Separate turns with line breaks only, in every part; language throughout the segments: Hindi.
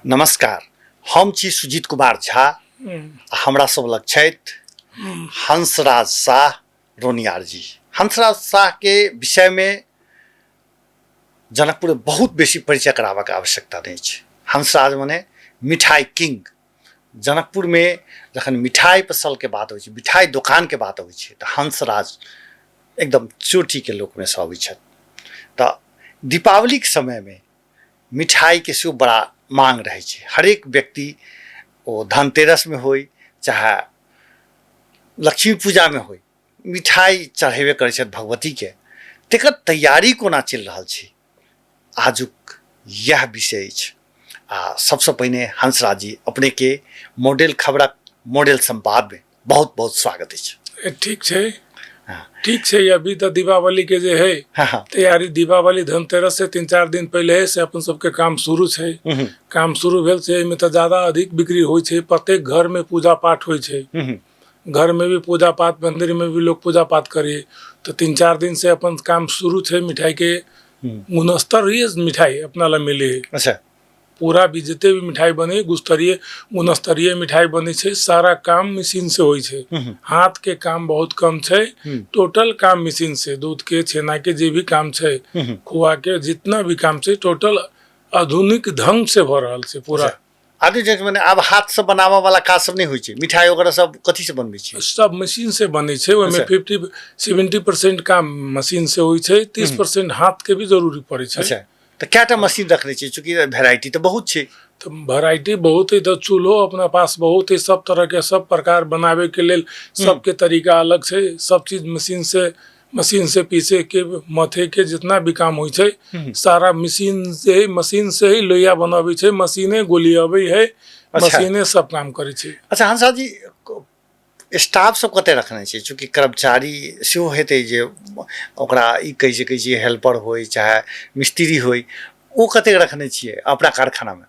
नमस्कार, हम छी सुजीत कुमार झा। हमरा सब लग छथि हंसराज शाह रोनियार जी। हंसराज शाह के विषय में जनकपुर बहुत बेसी परिचय कराबक आवश्यकता नहीं छै। हंसराज मने मिठाई किंग। जनकपुर में जखन मिठाई पसल के बात होइ छै, मिठाई दुकान के बात होइ छै, तो हंसराज एकदम चोटी के लोक में से अबै छथि। तो दीपावली के समय में मिठाई के सेहो बड़ा मांग रहे छै। हरेक व्यक्ति ओ धनतेरस में होय चाहे लक्ष्मी पूजा में होय, मिठाई चढ़ेबे करै छथि भगवती के। तेकर तैयारी कोना चलि रहल छै, आजुक यह विषय अछि। आ सबसे पहिने हंसराज जी अपने के मॉडल खबरक मॉडल संवाद में बहुत बहुत स्वागत अछि।
ठीक छै, ठीक छै। अभी तो दीपावली के जे है
हाँ।
तैयारी, दीपावली धनतेरस से 3-4 दिन पहले से अपन सबके काम शुरू छै। काम शुरू भेल छै, एहिमे तो ज्यादा अधिक बिक्री होइ छै। प्रत्येक घर में पूजा पाठ होइ छै, घर में भी पूजा पाठ, मंदिर में भी लोग पूजा पाठ करिए। तो 3-4 दिन से अपन काम शुरू छै। मिठाई के गुणस्तरीय मिठाई अपना ला मिले।
अच्छा,
पूरा भी जितने भी मिठाई बने गुणस्तरीय गुणस्तरीय मिठाई बने छै। सारा काम मशीन से होइ छै, हाथ के काम बहुत कम छै। टोटल काम मशीन से, दूध के, छेना के जे भी काम छै, खोआ के जितना भी काम छै, टोटल आधुनिक ढंग से भ रहल छै पूरा।
आदि जे माने अब हाथ से बनावा वाला काज सब नहीं होइ छै। मिठाई वगैरह सब कथी से बनबै छै?
सब मशीन से बने छै। ओमे 50-70% काम मशीन से होइ छै, 30% हाथ के भी जरूरी पड़े छै।
अच्छा, तो क्या मशीन रखने छी? चूंकि वेराइटी तो बहुत छै।
तो वैरायटी बहुत है। तो चूल्हो अपना पास बहुत है, सब तरह के, सब प्रकार बनावे के लेल सबके तरीका अलग छै। सब चीज मशीन से पीसे के, मथे के जितना भी काम होइ छै, सारा मशीन से ही लोहिया बनावे छै। मशीने गोलियावे है।
अच्छा।
मशीने सब काम करे छै।
अच्छा हंसा जी, स्टाफ सब कते रखने छै? चूंकि कर्मचारी सेहो हेतै जे ओकरा ई कहि सकै छी हेल्पर होय चाहे मिस्त्री होय, ओ कते रखने छियै अपना कारखाना में?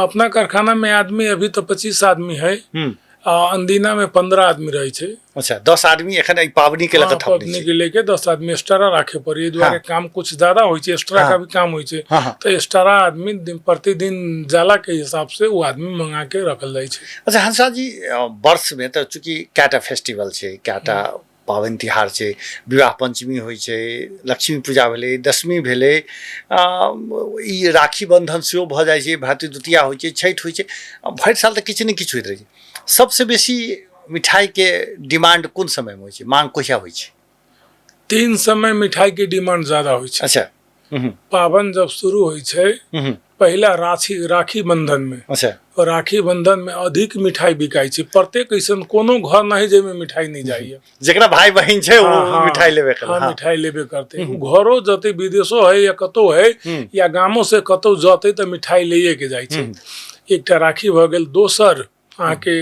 अपना कारखाना में आदमी अभी तो 25 आदमी है। अंदीना में 15 आदमी रहे छै।
अच्छा, 10 आदमी एखन पावनी के लेकर
पावनी के लेके 10 आदमी एक्स्ट्रा रखे पड़ी। द्वारे काम कुछ ज्यादा होइ छै, एक्स्ट्रा का भी काम होइ छै। तो एक्स्ट्रा आदमी प्रतिदिन जाला के हिसाब से वो आदमी मंगा के रखल जाए छै।
अच्छा हंसा जी, वर्ष में तो चूंकि कैटा फेस्टिवल छै, कैटा पाबनि तिहार छै, विवाह पंचमी होइ छै, लक्ष्मी पूजा भेलै, दशमी भेलै, ई राखी बंधन सेहो भऽ जाइ छै, भ्रातृ द्वितीया होइ छै, छठि होइ छै। भरि साल तऽ किछु ने किछु होइत रहै छै। सबसे बेसी मिठाई के डिमांड कोन समय में होइ छै, मांग कहिया होइ छै?
3 समय मिठाई के डिमांड ज्यादा होइ छै।
अच्छा,
पावन जब शुरू होइ छै, पहला राखी बंधन में।
अच्छा,
और राखी बंधन में अधिक मिठाई बिकाई छै। प्रत्येक ऐसन कोनो घर नहीं जे में मिठाई नहीं जाइए।
जेकरा भाई बहन छै वो मिठाई लेबे करे।
हाँ, मिठाई लेबे करते। घरों जते विदेशो है या कतो है या गामों से कतो जते तो मिठाई लेके के जाय छै। एकटा राखी भ गेल। दोसर आके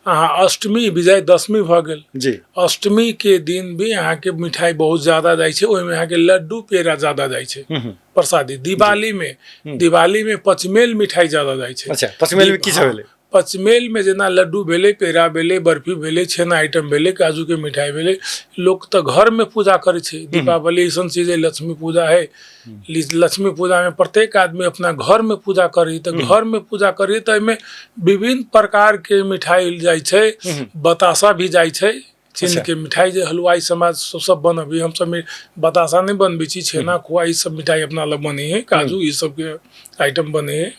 अष्टमी विजयदशमी भ गेल
जी।
अष्टमी के दिन भी यहाँ के मिठाई बहुत ज्यादा जाय छै। ओहि में यहाँ के लड्डू पेड़ा ज्यादा जाय छै, प्रसादी। दिवाली में पचमेल मिठाई ज्यादा जाय छै।
अच्छा, पचमेल में की सब भेलै?
पचमेल में जेना लड्डू भेले, पेड़ा भेले, बर्फी भेले, छेना आइटम भेले, काजू के मिठाई भेले। लोग तो घर में पूजा करे छै। दीपावली ऐसा चीज है, लक्ष्मी पूजा है। लक्ष्मी पूजा में प्रत्येक आदमी अपना घर में पूजा करी। तो घर में पूजा करी तो में विभिन्न प्रकार के मिठाई जाय छै। बतासा भी जाय छै। चीनी के मिठाई जे हलवाई समाज सब बनबी, हम सब बतासा नहीं बनबी छी। छेना खोआ ये सब मिठाई अपना लग बने है, काजू ये सब के आइटम बने है,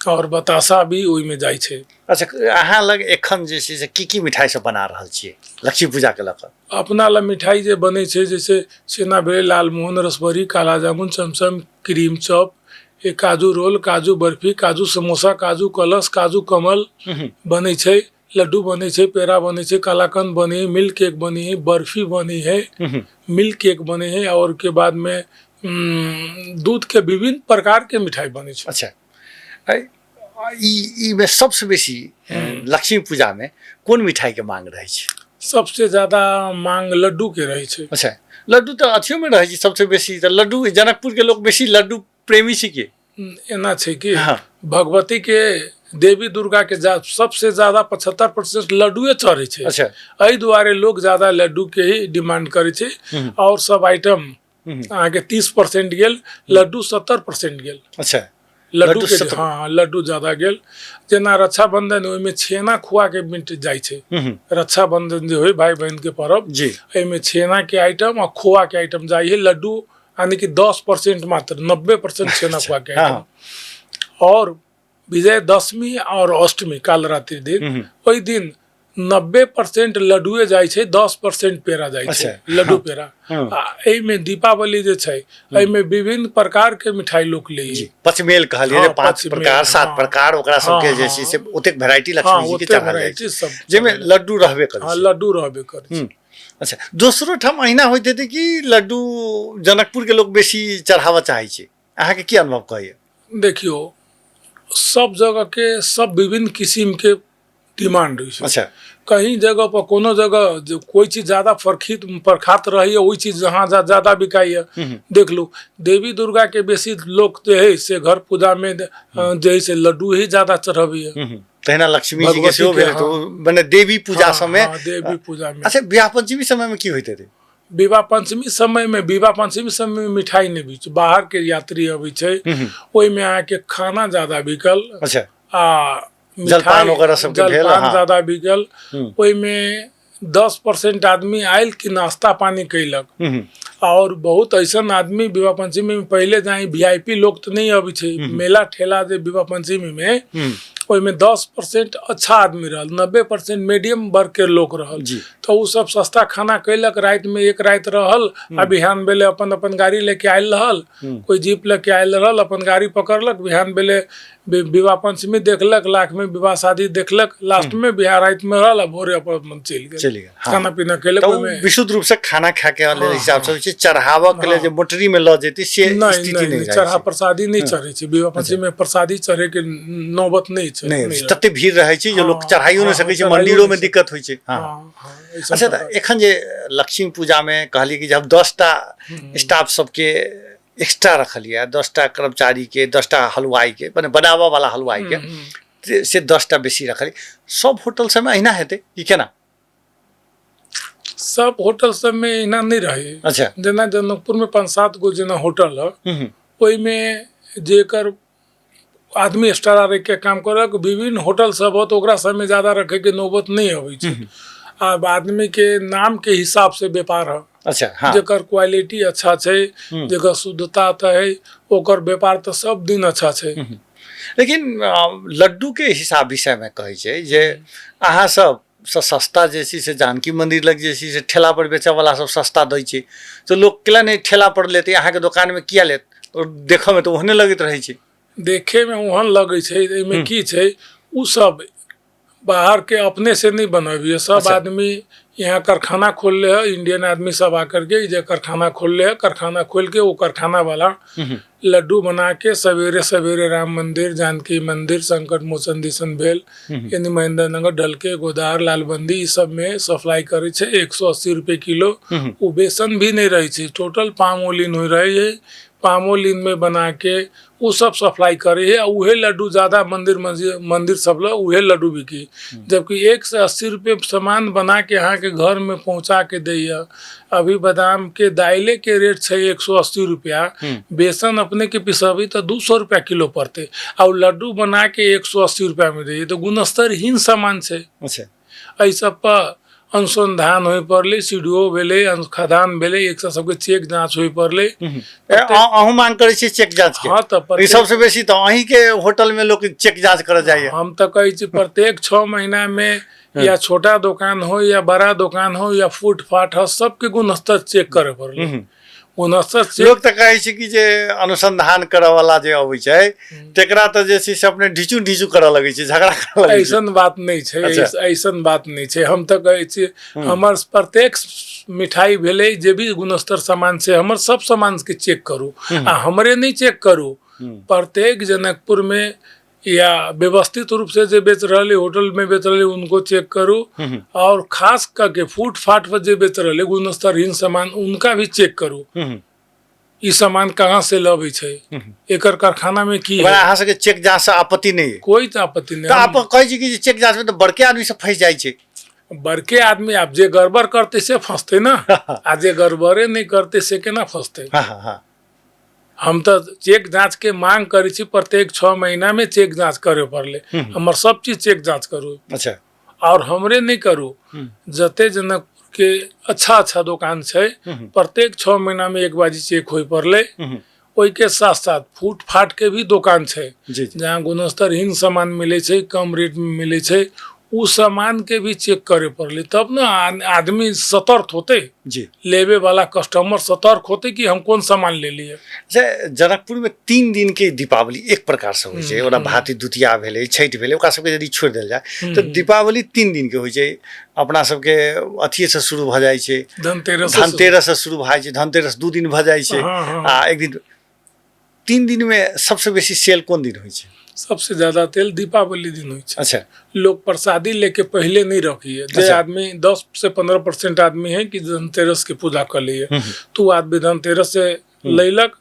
और बतासा भी ओहि में जाय छै।
अच्छा, अहाँ लग एखन जे छै से की मिठाई सब बना रहल छियै लक्ष्मी पूजा के लऽ कऽ?
अपना ला मिठाई जे बने छै, जैसे छेना भेलै, लालमोहन, रसभरी, काला जामुन, चमचम, क्रीम चॉप, काजू रोल, काजू बर्फी, काजू समोसा, काजू कलश, काजू कमल बने छै। लड्डू बने छै, पेड़ा बने छै, कलाकंद बने है, मिल्क केक बने है, बर्फी बनी है, मिल्क केक बने है, और के बाद में दूध के विभिन्न प्रकार के मिठाई बने छै।
अच्छा, ई में सबसे बेसी लक्ष्मी पूजा में कोन मिठाई के मांग रहे छै?
सबसे ज्यादा मांग लड्डू के रहे छै।
अच्छा, लड्डू तो अथियो में रहे छै सबसे बेसी। तो लड्डू, जनकपुर के लोग बेसी लड्डू प्रेमी छी के?
एना छै कि भगवती के, देवी दुर्गा के सबसे ज्यादा 75% लड्डूए चढ़े छै।
अच्छा,
एहि दुआरे लोग ज्यादा लड्डू के ही डिमांड करे छै। और सब आइटम अहाँ के 30% गेल, लड्डू 70% गेल।
अच्छा,
लड्डू के
70
हाँ लड्डू ज्यादा गेल। जेना रक्षाबंधन ओहिमे छेना खुआ के मिट जाइ छै। रक्षाबंधन जे होय भाई बहन के पर्व
जी
एहिमे छेना के आइटम और खोआ के आइटम जाइ है। लड्डू यानी कि 10% मात्र, 90% छेना खुआ के आइटम। और विजयदशमी और अष्टमी काल रात्रि दिन ओहि दिन 90% लड्डुए जाइ छै, 10% पेड़ा जाइ छै। लड्डू पेड़ा एहिमे दीपावली जे छै एहिमे विभिन्न प्रकार के मिठाई लोग ले
पचमेल कहलिए रे 5 प्रकार 7 प्रकार ओकरा सबके जे छै से ओतेक वैरायटी लक्ष्मी जी के चढ़ायल जाइ छै, जेमे लड्डू रहबे करे।
हाँ लड्डू रहबे करे।
अच्छा दोसरो ठाम अहिना होइत हेतै कि लड्डू जनकपुर के लोग बेसी चढ़ावा चाहै छै, अहाँ के की अनुभव कहैया?
देखियो सब जगह के सब विभिन्न किस्म के डिमांड होइ छै।
अच्छा
कहीं जगह पर कोनो जगह जो कोई चीज ज्यादा प्रख्यात रही है वही चीज जहाँ ज्यादा बिकाई है। देख लो देवी दुर्गा के बेसी लोग जो है से घर पूजा में जो है से लड्डू ही ज्यादा चढ़ावी है।
तहिना लक्ष्मी जी के सेहो भेल तो माने देवी पूजा समय
देवी पूजा में।
अच्छा विवाह पंचमी समय में की होइत हेतै?
विवाह पंचमी समय में मिठाई नहीं बिक, बाहर के यात्री अबै छै ओहि में आके खाना ज्यादा बिकल।
अच्छा
जलपान
वगैरह सब
जलपान ज्यादा बिकल। ओहि में 10% आदमी आयल कि नाश्ता पानी कैलक। और बहुत ऐसा आदमी विवाह पंचमी में पहले जाए VIP लोग तो नहीं अभी छै। मेला ठेला जे विवाह पंचमी में ओहिमे 10% अच्छा आदमी रहल, 90% मीडियम वर्ग के लोग रहल। तो उ सब सस्ता खाना कैलक, रात में एक रात रहल आ बिहान बेले अपन अपन गाड़ी लेके आयल रहल। कोई जीप लेके आयल रहल, अपन गाड़ी पकड़लक, बिहान बेले विवाह पंचमी देखलक, लाख में विवाह शादी देखलक, लास्ट में बिहार रात में रहल, भोरे अपन चल गए खाना पीना कैलक।
विशुद्ध रूप से खाना खा के हिसाब से चढ़ावा के लिए मोटरी में ल जेती से स्थिति नहीं
चढ़ा प्रसादी नहीं चढ़े छै। विवाह पंचमी में प्रसादी चढ़े के नौबत नहीं छै,
तते भीड़ रहे छै जे लोग चढ़ाइयो नहीं सकै छै, मंदिरों में दिक्कत होइ छै। अच्छा त एखन जे लक्ष्मी पूजा में कहलिए कि जब 10टा स्टाफ सबके एक्स्ट्रा रखलिए, 10टा कर्मचारी के, 10टा हलवाई के माने बनावा वाला हलवाई के से 10टा बेसी रखलिए। सब होटल सब में अहिना हेतै कि केना? सब
होटल सब में अहिना नहीं रहे।
अच्छा
जेना जनकपुर में 5-7 गो जेना होटल है ओहि में जेकर आदमी एक्स्ट्रा रख के काम करक, विभिन्न होटल सब हो तो ओकरा सब में ज्यादा रखे के नौबत नहीं अबै छै। अब आदमी के नाम के हिसाब से व्यापार है।
अच्छा हाँ।
जेकर क्वालिटी अच्छा छै, जेकर शुद्धता है ओकर व्यापार तो सब दिन अच्छा छै।
लेकिन लड्डू के हिसाब विषय में कहै छै जे अहाँ सब सस्ता जे छै से जानकी मंदिर लग जे छै से ठेला पर बेचे वाला सब सस्ता दै छै, तो लोग केला नहीं ठेला पर लेते, अहाँ के दुकान में किया लेत? और देखो में तो ओहने लगैत रहै छै।
देखे में ओहन लगे छै, एमे की छै उ सब बाहर के अपने से नहीं बनबिए। सब
अच्छा।
आदमी यहाँ कारखाना खोल ले है, इंडियन आदमी सब आकर के जे कारखाना खोल ले है, कारखाना खोल के वो कारखाना वाला लड्डू बना के सवेरे सवेरे राम मंदिर, जानकी मंदिर, संकट मोचन दिसन भेल, यानी महेंद्र नगर, ढलके, गोदार, लालबंदी ई सब में सप्लाई करे छै। 180 रुपये किलो। वो बेसन भी नहीं रहे छै, टोटल पाम ओलिन हो रही है। पामोलिन में बना के वो सब सप्लाई करे है। उहे लड्डू ज्यादा मंदिर सब ला उहे लड्डू बिकी। जबकि 180 रुपये सामान बना के यहाँ के घर में पहुँचा के दैया। अभी बादाम के दाइले के रेट छै 180 रुपया, बेसन अपने के पिसबी तो 200 रुपया किलो पड़ते, और लड्डू बना के 180 रुपया में दैये, तो गुणस्तरहीन सामान छै।
अच्छा
एहि सब पर अनुसंधान होय पड़ले, सीडीओ भेले, खदान भेले, एक सबके चेक जांच होय पड़ले।
अहू मांग करे छी चेक जांच के?
हाँ तो
सबसे बेसी तो अहीं के होटल में लोग चेक जांच करे जाइए।
हम तो कहे छी प्रत्येक 6 महीना में या छोटा दुकान हो या बड़ा दुकान हो या फुटपाथ हो, सबके गुणस्तर चेक करे पड़ले।
लोग तो कहे छी कि जे अनुसंधान करे वाला जे अबै छै तेकरा तो जे छै से अपने ढिचू ढिचू करे लगे छै, झगड़ा करे लगे छै।
ऐसन बात नहीं छै। ऐसन बात नहीं छै। हम तो कहे छी हमर प्रत्येक मिठाई भेले जे भी गुणस्तर सामान से हमर सब सामान के चेक करू, आ हमरे नहीं चेक करू, प्रत्येक जनकपुर में या व्यवस्थित रूप से जो बेच रहे होटल में बेच रहे उनको चेक करू, और खास करके फुटपाथ पर जो बेच रहे गुणस्तरहीन सामान उनका भी चेक करू। ई सामान कहाँ से लबे छै, एकर कारखाना में की है।
अहाँ सबके चेक जांच से आपत्ति नहीं है?
कोई तो आपत्ति नहीं।
तो आप कहे छी कि चेक जांच में तो बड़के आदमी सब फंस जाए छै।
बड़के आदमी आप जे गड़बड़ करते से फंसते ना, आ जे गड़बड़े नहीं करते से केना फंसते। हम तो चेक जांच के मांग करी छी, प्रत्येक 6 महीना में चेक जांच करे पड़ले। हमर सब चीज चेक जांच करू।
अच्छा
और हमरे नहीं करू, जते जनकपुर के अच्छा अच्छा दुकान छै प्रत्येक 6 महीना में एक बाजी चेक होई पड़ले। ओई के साथ साथ फूट फाट के भी दुकान छै
जी जी
जहाँ गुणस्तरहीन सामान मिले छै, कम रेट में मिले छै, उ सामान के भी चेक करे पड़ले। तब ना आदमी सतर्क होते,
जी।
लेवे वाला कस्टमर सतर्क होते कि हम कौन सामान ले लिए।
जनकपुर में 3 दिन के दीपावली एक प्रकार से होइ छै। ओना भाती द्वितीया भेलै, छठि भेलै, ओकरा सबके यदि छोड़ि देल जाय तो दीपावली 3 दिन के होइ छै। अपना सबके अथिये से शुरू भ जाइ छै, धनतेरस से शुरू भ जाइ छै, धनतेरस 2 दिन भ जाइ छै आ एक दिन। 3 दिन में सबसे बेसी सेल कोन दिन होइ छै?
सबसे ज्यादा तेल दीपावली दिन होइ छै।
अच्छा।
लोग प्रसादी लेके पहले नहीं रखिए। जे
अच्छा।
आदमी 10 से 15% आदमी है कि धनतेरस के पूजा कर लिए, तो आदमी धनतेरस से लैलक,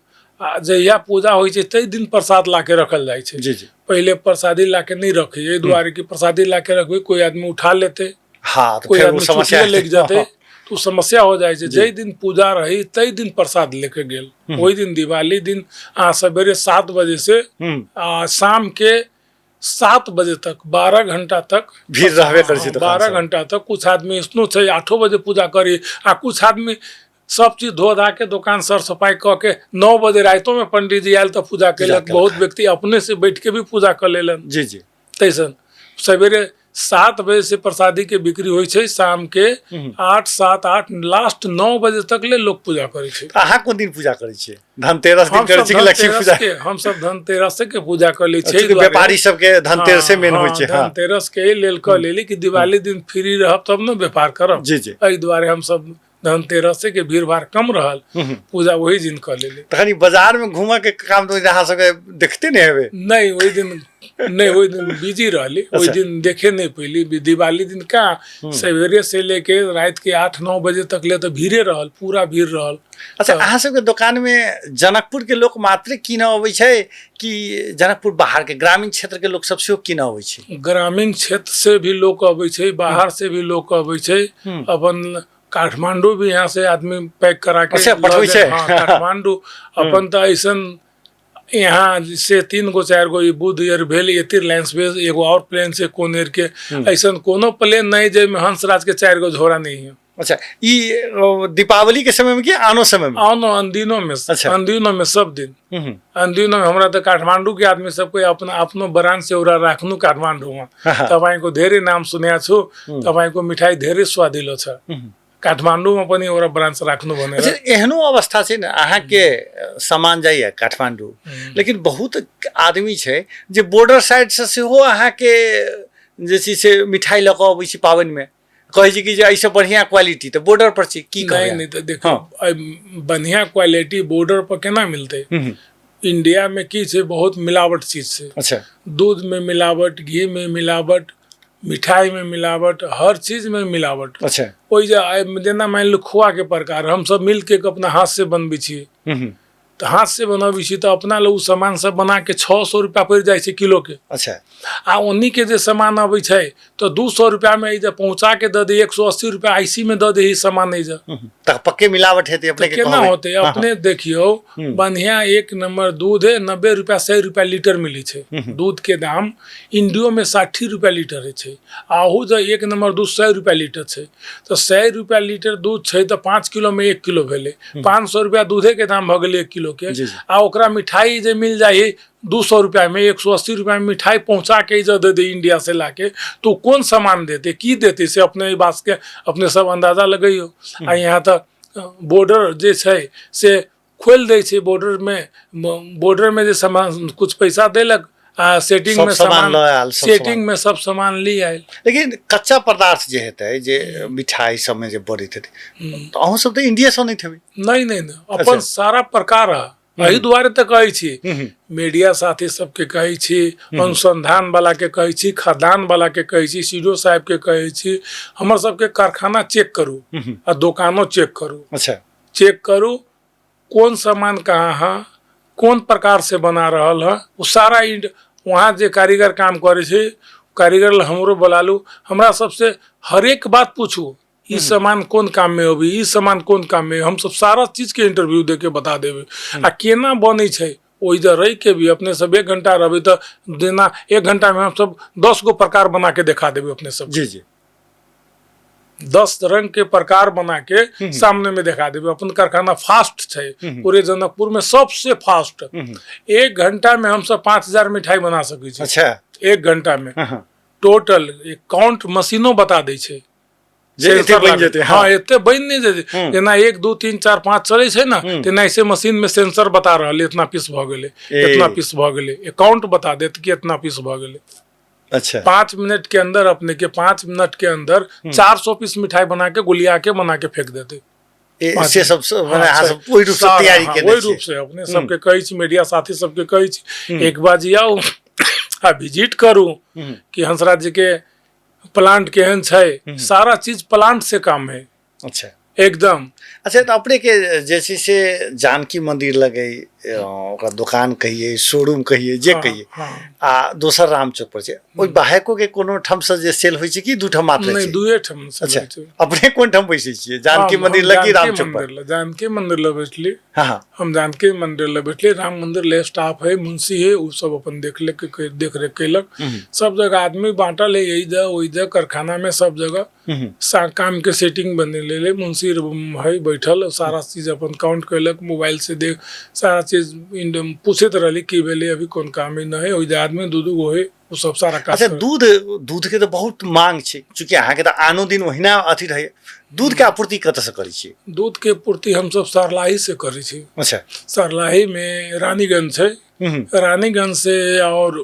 जहिया पूजा होइ छै तई दिन प्रसाद लाके रखल जाइ छै।
जी जी।
पहले प्रसादी लाके नहीं रखिए, द्वारे की प्रसादी लाके रखबे कोई आदमी उठा लेते,
हाँ, तो
कोई
फिर वो
आदमी
समस्या
छुट्टिए लेके जाते, तो समस्या हो जाए छै। जई दिन पूजा रही तई दिन प्रसाद लेके गेल। वही दिन दिवाली दिन सवेरे 7 बजे से शाम के 7 बजे तक 12 घंटा तक
भीड़ रहबे करै छै दुकान
12
सब।
घंटा तक। कुछ आदमी इसनो छै 8 बजे पूजा करी, आ कुछ आदमी सब चीज धो धा के दुकान सर सफाई क के 9 बजे रातों में पंडित जी आयल तो पूजा केलक। बहुत व्यक्ति अपने से बैठ के भी पूजा कर लेलन।
जी जी।
तैसन सवेरे 7 बजे से प्रसादी के बिक्री होइ छै, शाम के 8 7 8 लास्ट 9 बजे तक ले लोग पूजा करे छै।
अहाँ कोन दिन पूजा करै छियै? धनतेरस दिन करै छियै कि लक्ष्मी पूजा?
हम सब धनतेरस के पूजा कर ले छै।
व्यापारी सबके धनतेरस से मेन होइ छै। हाँ,
धनतेरस के लेल कर लेली कि दिवाली दिन फ्री रहब तब न व्यापार करब।
जी जी।
एहि दुआरे हम सब धनतेरस के भीड़ भाड़ कम रहल, पूजा वही दिन कर लेली।
तखनी बाजार में घूमऽ के काम तो अहाँ सबके देखते नहीं हेबे?
नहीं, वही दिन बिजी रहली। वही दिन देखे नहीं पैली। दिवाली दिन का सवेरे से लेके रात के 8-9 बजे तक ले तो भीड़े रहल, पूरा भीड़ रहल।
अच्छा, अहाँ सबके दुकान में जनकपुर के लोग मात्र कीनऽ अबै छै कि जनकपुर बाहर के ग्रामीण क्षेत्र के लोग सब सेहो कीनऽ अबै छै?
ग्रामीण क्षेत्र से भी लोग अबै छै, बाहर से भी लोग अबै छै। अपन काठमांडू भी यहाँ से आदमी पैक करा के
पठबै छै।
हाँ, काठमांडू अपन तो ऐसन यहाँ से 3 गो 4 गो बुध ईयर भेल, एतिर लाइन्स भेल, एगो और प्लेन से कोनेर के ऐसन कोनो प्लेन नहीं जेमे हंसराज के 4 गो झोरा नहीं है।
अच्छा, ई दीपावली के समय में कि आनो समय में?
आनो अनदिनों में। अच्छा। अनदिनों में सब दिन। अनदिनों में हमरा तो काठमांडू के आदमी सबको अपना अपनो ब्रांड से ओरा राख्नु काठमांडू में। तपाईको धेरै नाम सुनेको छु, तपाईको मिठाई धेरै स्वादिलो छ। काठमांडू में पनि एउटा ब्रांच राख्नु भनेर।
अच्छा, एहनो अवस्था छै न, अहाँ के सामान जाइए काठमांडू, लेकिन बहुत आदमी छै जे बॉर्डर साइड से सेहो अहाँ के जे छै से मिठाई लऽ कऽ अबै छै पाबनि में, कहै छै कि जे ऐसे बढ़िया क्वालिटी तो बॉर्डर पर छै। की
नहीं तो देखो बढ़िया क्वालिटी बॉर्डर पर केना मिलते? इंडिया में की छै, बहुत मिलावट चीज छै। अच्छा। दूध में मिलावट, घी में मिलावट, मिठाई में मिलावट, हर चीज में मिलावट। अच्छा। वही जेना मान लो खोआ के प्रकार हम सब मिल के अपना हाथ से बनबै छियै, तो हाथ से बनबै छी तो अपना लोग सामान सब बना के 600 रुपया पड़ जाए छै किलो के। अच्छा। आ उन्हीं के जे सामान अबै छै तो 200 रुपया में इधर पहुंचा के दे दे, 180 रुपया आईसी में दे दे ही सामान नहीं जा।
तो पक्के मिलावट है अपने के
केना होते? अपने देखियो बढ़िया 1 नंबर दूध है 90 रुपया 100 रुपया लीटर मिली छै। दूध के दाम इंडियो में 60 रुपया लीटर है। आहू जो 1 नंबर दूध 100 रुपया लीटर छै, तो 100 रुपया लीटर दूध छै तो 5 किलो में 1 किलो भेले, 500 रुपया दूधे के दाम भ गेले 1 किलो के। आ ओकरा मिठाई जे मिल जाए 200 रुपया में, 180 रुपया में मिठाई पहुंचा के इधर दे दे इंडिया से लाके, तो कौन सामान देते, की देते से अपने बात के अपने सब अंदाजा लगाइयो। आ यहाँ तक बॉर्डर जे छै से खोल दे छै, बॉर्डर में जे सामान कुछ पैसा देलक, सेटिंग में सब सामान ली आयल। लेकिन
कच्चा पदार्थ जे हेतै, जे मिठाई सब में जे बढ़ैत हेतै, तो अहूँ सब तो इंडिया से नहीं थे? नहीं, अपन सारा प्रकार है। एहि दुआरे तो कहै छी, मीडिया साथी सबके कहै छी, अनुसंधान वाला के कहै छी, खदान वाला के कहै छी, सीडो साहब के कहै छी, हमर सबके कारखाना चेक करू आ दुकानों चेक करू। अच्छा। चेक करू कौन सामान कहाँ है, कौन प्रकार से बना रहल है, वो सारा वहाँ जे कारीगर काम करे छे, कारीगर हमरो बुला लू, हमरा सबसे हर एक बात पूछू
ई सामान कौन काम में होबी, ई सामान कौन काम में, हम सब सारा चीज के इंटरव्यू दे के बता देवे। आ केना बने छै ओ इधर रह के भी अपने सब 1 घंटा रहबे तो देना 1 घंटा में हम सब 10 गो प्रकार बना के दिखा देवे अपने सब।
जी जी
10 रंग के प्रकार बना के सामने में दिखा देवे। अपन कारखाना फास्ट छै पूरे जनकपुर में सबसे फास्ट। 1 घंटा में हम सब 5000 मिठाई बना सकै छी।
अच्छा
1 घंटा में टोटल काउंट मशीनो बता दै छै।
एते बन जेते।
हाँ एते बन नहीं जेते। जेना 1 2 3 4 5 चले छै ना, तेना ऐसे मशीन में सेंसर बता रहल इतना पीस भ गेले, इतना पीस भ गेले, अकाउंट बता देत कि इतना पीस भ गेले।
अच्छा
5 मिनट के अंदर अपने के 5 मिनट के अंदर 400 पीस मिठाई बना के गुलिया के बना के फेंक देते।
से सब वही रूप से तैयारी के
वही रूप से अपने सबके कहै छी, मीडिया साथी सबके कहै छी एक बार आओ आ विजिट करू कि हंसराज जी के प्लांट केहन छै। सारा चीज प्लांट से काम है
अच्छा
एकदम।
अच्छा तो अपने के जैसे से जानकी मंदिर लगे ओकरा दुकान कहिए, शोरूम कहिए, जे कहिए आ दोसर राम चौक पर छै, ओइ बाहेको के कोनो ठाम से जे सेल होय छै कि दू ठाम मात्र छै?
नहीं दुए ठाम से।
अच्छा अपने कोन ठाम बैठे छियै? जानकी मंदिर लगी राम चौक पर?
जानकी मंदिर ल बैठली।
हां
हम जानकी मंदिर ल बैठली। राम मंदिर ले स्टाफ है, मुंशी है, उ सब अपन देख रेख कैलक। सब जगह आदमी बांटल है, यही जगह वही जगह कारखाना में सब जगह काम के सेटिंग बने ले। मुंशी है बैठल, सारा चीज अपन काउंट कैलक, मोबाइल से देख सारा चीज पूछत रहली कि भेले अभी कौन काम है न है। ओइ आदमी दूध गो है वो सब सारा काम।
अच्छा दूध के तो बहुत मांग छै, चूंकि अहाँ के तो आनो दिन वहिना अथी रहे। दूध के आपूर्ति कत से करै छी? दूध
के पूर्ति हम सब सरलाही से करै छी।
अच्छा
सरलाही में रानीगंज छै, रानीगंज से और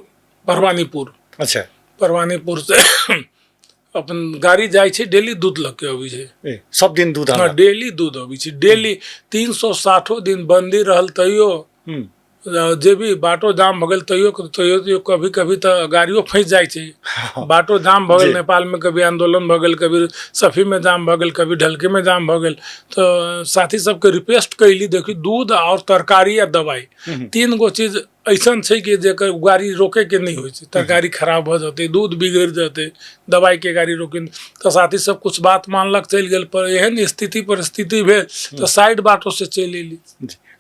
परवानीपुर।
अच्छा
परवानीपुर से अपन गाड़ी जाय छै, डेली दूध लग के अबै छै।
सब दिन दूध?
हाँ डेली दूध अबै छै, डेली 360 दिन बंदी रहल तैयो जे भी बाटो जाम भ गेल तैयो कभी कभी तो गाड़ियों फंस जाय छै। बाटो जाम भ गेल, नेपाल में कभी आंदोलन भ गेल, कभी सफी में जाम भ गेल, कभी ढलके में जाम भ गेल, तो साथी सबके रिक्वेस्ट कैली देखी दूध और तरकारी या दवाई 3 गो चीज ऐसन छै कि जेकर गाड़ी रोके के नहीं होइ छै। तरकारी खराब हो जाते, दूध बिगड़ जाते, दवाई के गाड़ी रोके तो साथी सब कुछ बात मानलक, चल गेल। पर एहन स्थिति परिस्थिति भेल तो साइड बाटो से चल एली।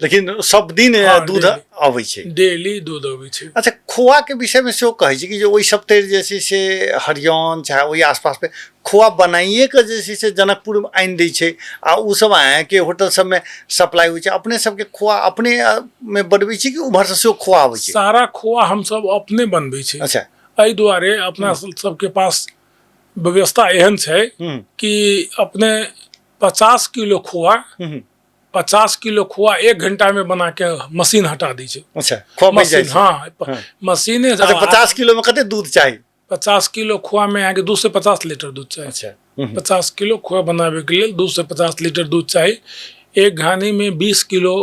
लेकिन सब दिन दूध अबै छै,
डेली दूध अबै छै।
अच्छा खोआ के विषय में सेहो कहै छै कि ओइ सब तेर जैसे से हरियाण चाहे ओइ आसपास पे खोआ बनाइए के जैसे से जनकपुर में आनि दै छै आ उ सब आए के होटल सब में सप्लाई होइ छै। अपने सबके खोआ अपने में बनबै छै कि उम्हर से सेहो खोआ आबै छै?
सारा खोआ हम सब अपने बनबै छै।
अच्छा
एहि दुआरे अपना सबके पास व्यवस्था एहन छै कि अपने 50 किलो खोआ 50 किलो खोआ 1 घंटा में बना के मशीन हटा दी छै।
अच्छा खोआ बन जाय छै?
हाँ मशीने।
अच्छा 50 किलो में कते दूध चाहिए?
50 किलो खोआ में आगे 2 से 50 लीटर दूध चाहिए।
अच्छा
50 किलो खोआ बनावे के लिए 2 से 50 लीटर दूध चाहिए। 1 घानी में 20 किलो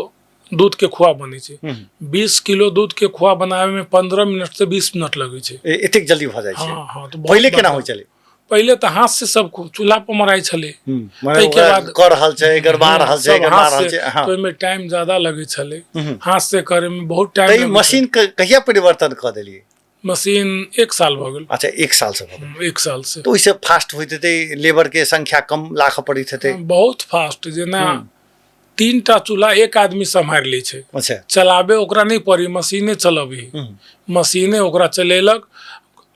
दूध के खोआ बने छै। 20 किलो दूध के खोआ बनावे में 15 मिनट से 20 मिनट लगे छै।
एतेक जल्दी भ जाय छै?
हाँ हाँ। तो
पहले केना होय छले?
पहले तो हाथ से सब चूल्हा पर मराई छले,
माने के बाद कर रहल छै, गरमा रहल छै, गरमा रहल छै।
हां तो में टाइम ज्यादा लगे छले, हाथ से करे में बहुत टाइम लगे।
मशीन कहिया परिवर्तन क देलिए?
मशीन 1 साल भ गेल।
अच्छा 1 साल से भ गेल।
1 साल से।
तो ओइसे फास्ट होइत हेतै, लेबर के संख्या कम लाख पड़ित हेतै?
बहुत फास्ट। जेना 3टा चूल्हा एक आदमी संभाल ले छै।
अच्छा
चलाबे ओकरा नहीं पड़ी, मशीने चलाबी, मशीने ओकरा चलेलक।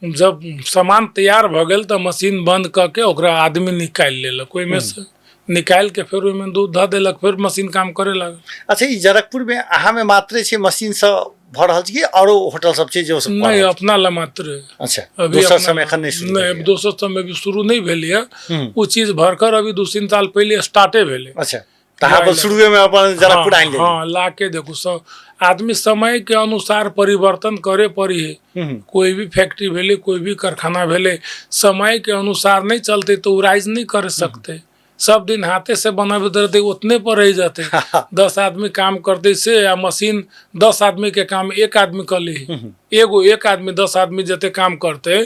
जब सामान तैयार भ गेल तो मशीन बंद करके ओकरा आदमी निकाल लेलक, ओइ में से निकाल के फिर ओइ में दूध ध देलक, फिर मशीन काम करे लागल।
अच्छा ई जनकपुर में अहाँ में मात्र छै मशीन से भ रहल छै कि औरो होटल सब छै जो सब?
नहीं अपना ला मात्र।
अच्छा दोसर समय एखन नहीं शुरू?
नहीं दोसर समय भी शुरू नहीं भेलिए। वो चीज भरकर अभी 2-3 साल पहले स्टार्टे भेले।
अच्छा तहाँ शुरुए में अपन जनकपुर आइन ले?
हाँ लाके देखो सब आदमी समय के अनुसार परिवर्तन करे पड़ी है। कोई भी फैक्ट्री भेले, कोई भी कारखाना भेले, समय के अनुसार नहीं चलते तो वो राइज नहीं कर सकते। सब दिन हाथे से बनावे रहते उतने पर रह जाते। 10 आदमी काम करते से या मशीन 10 आदमी के काम 1 आदमी कर ले। एक आदमी 10 आदमी जते काम करते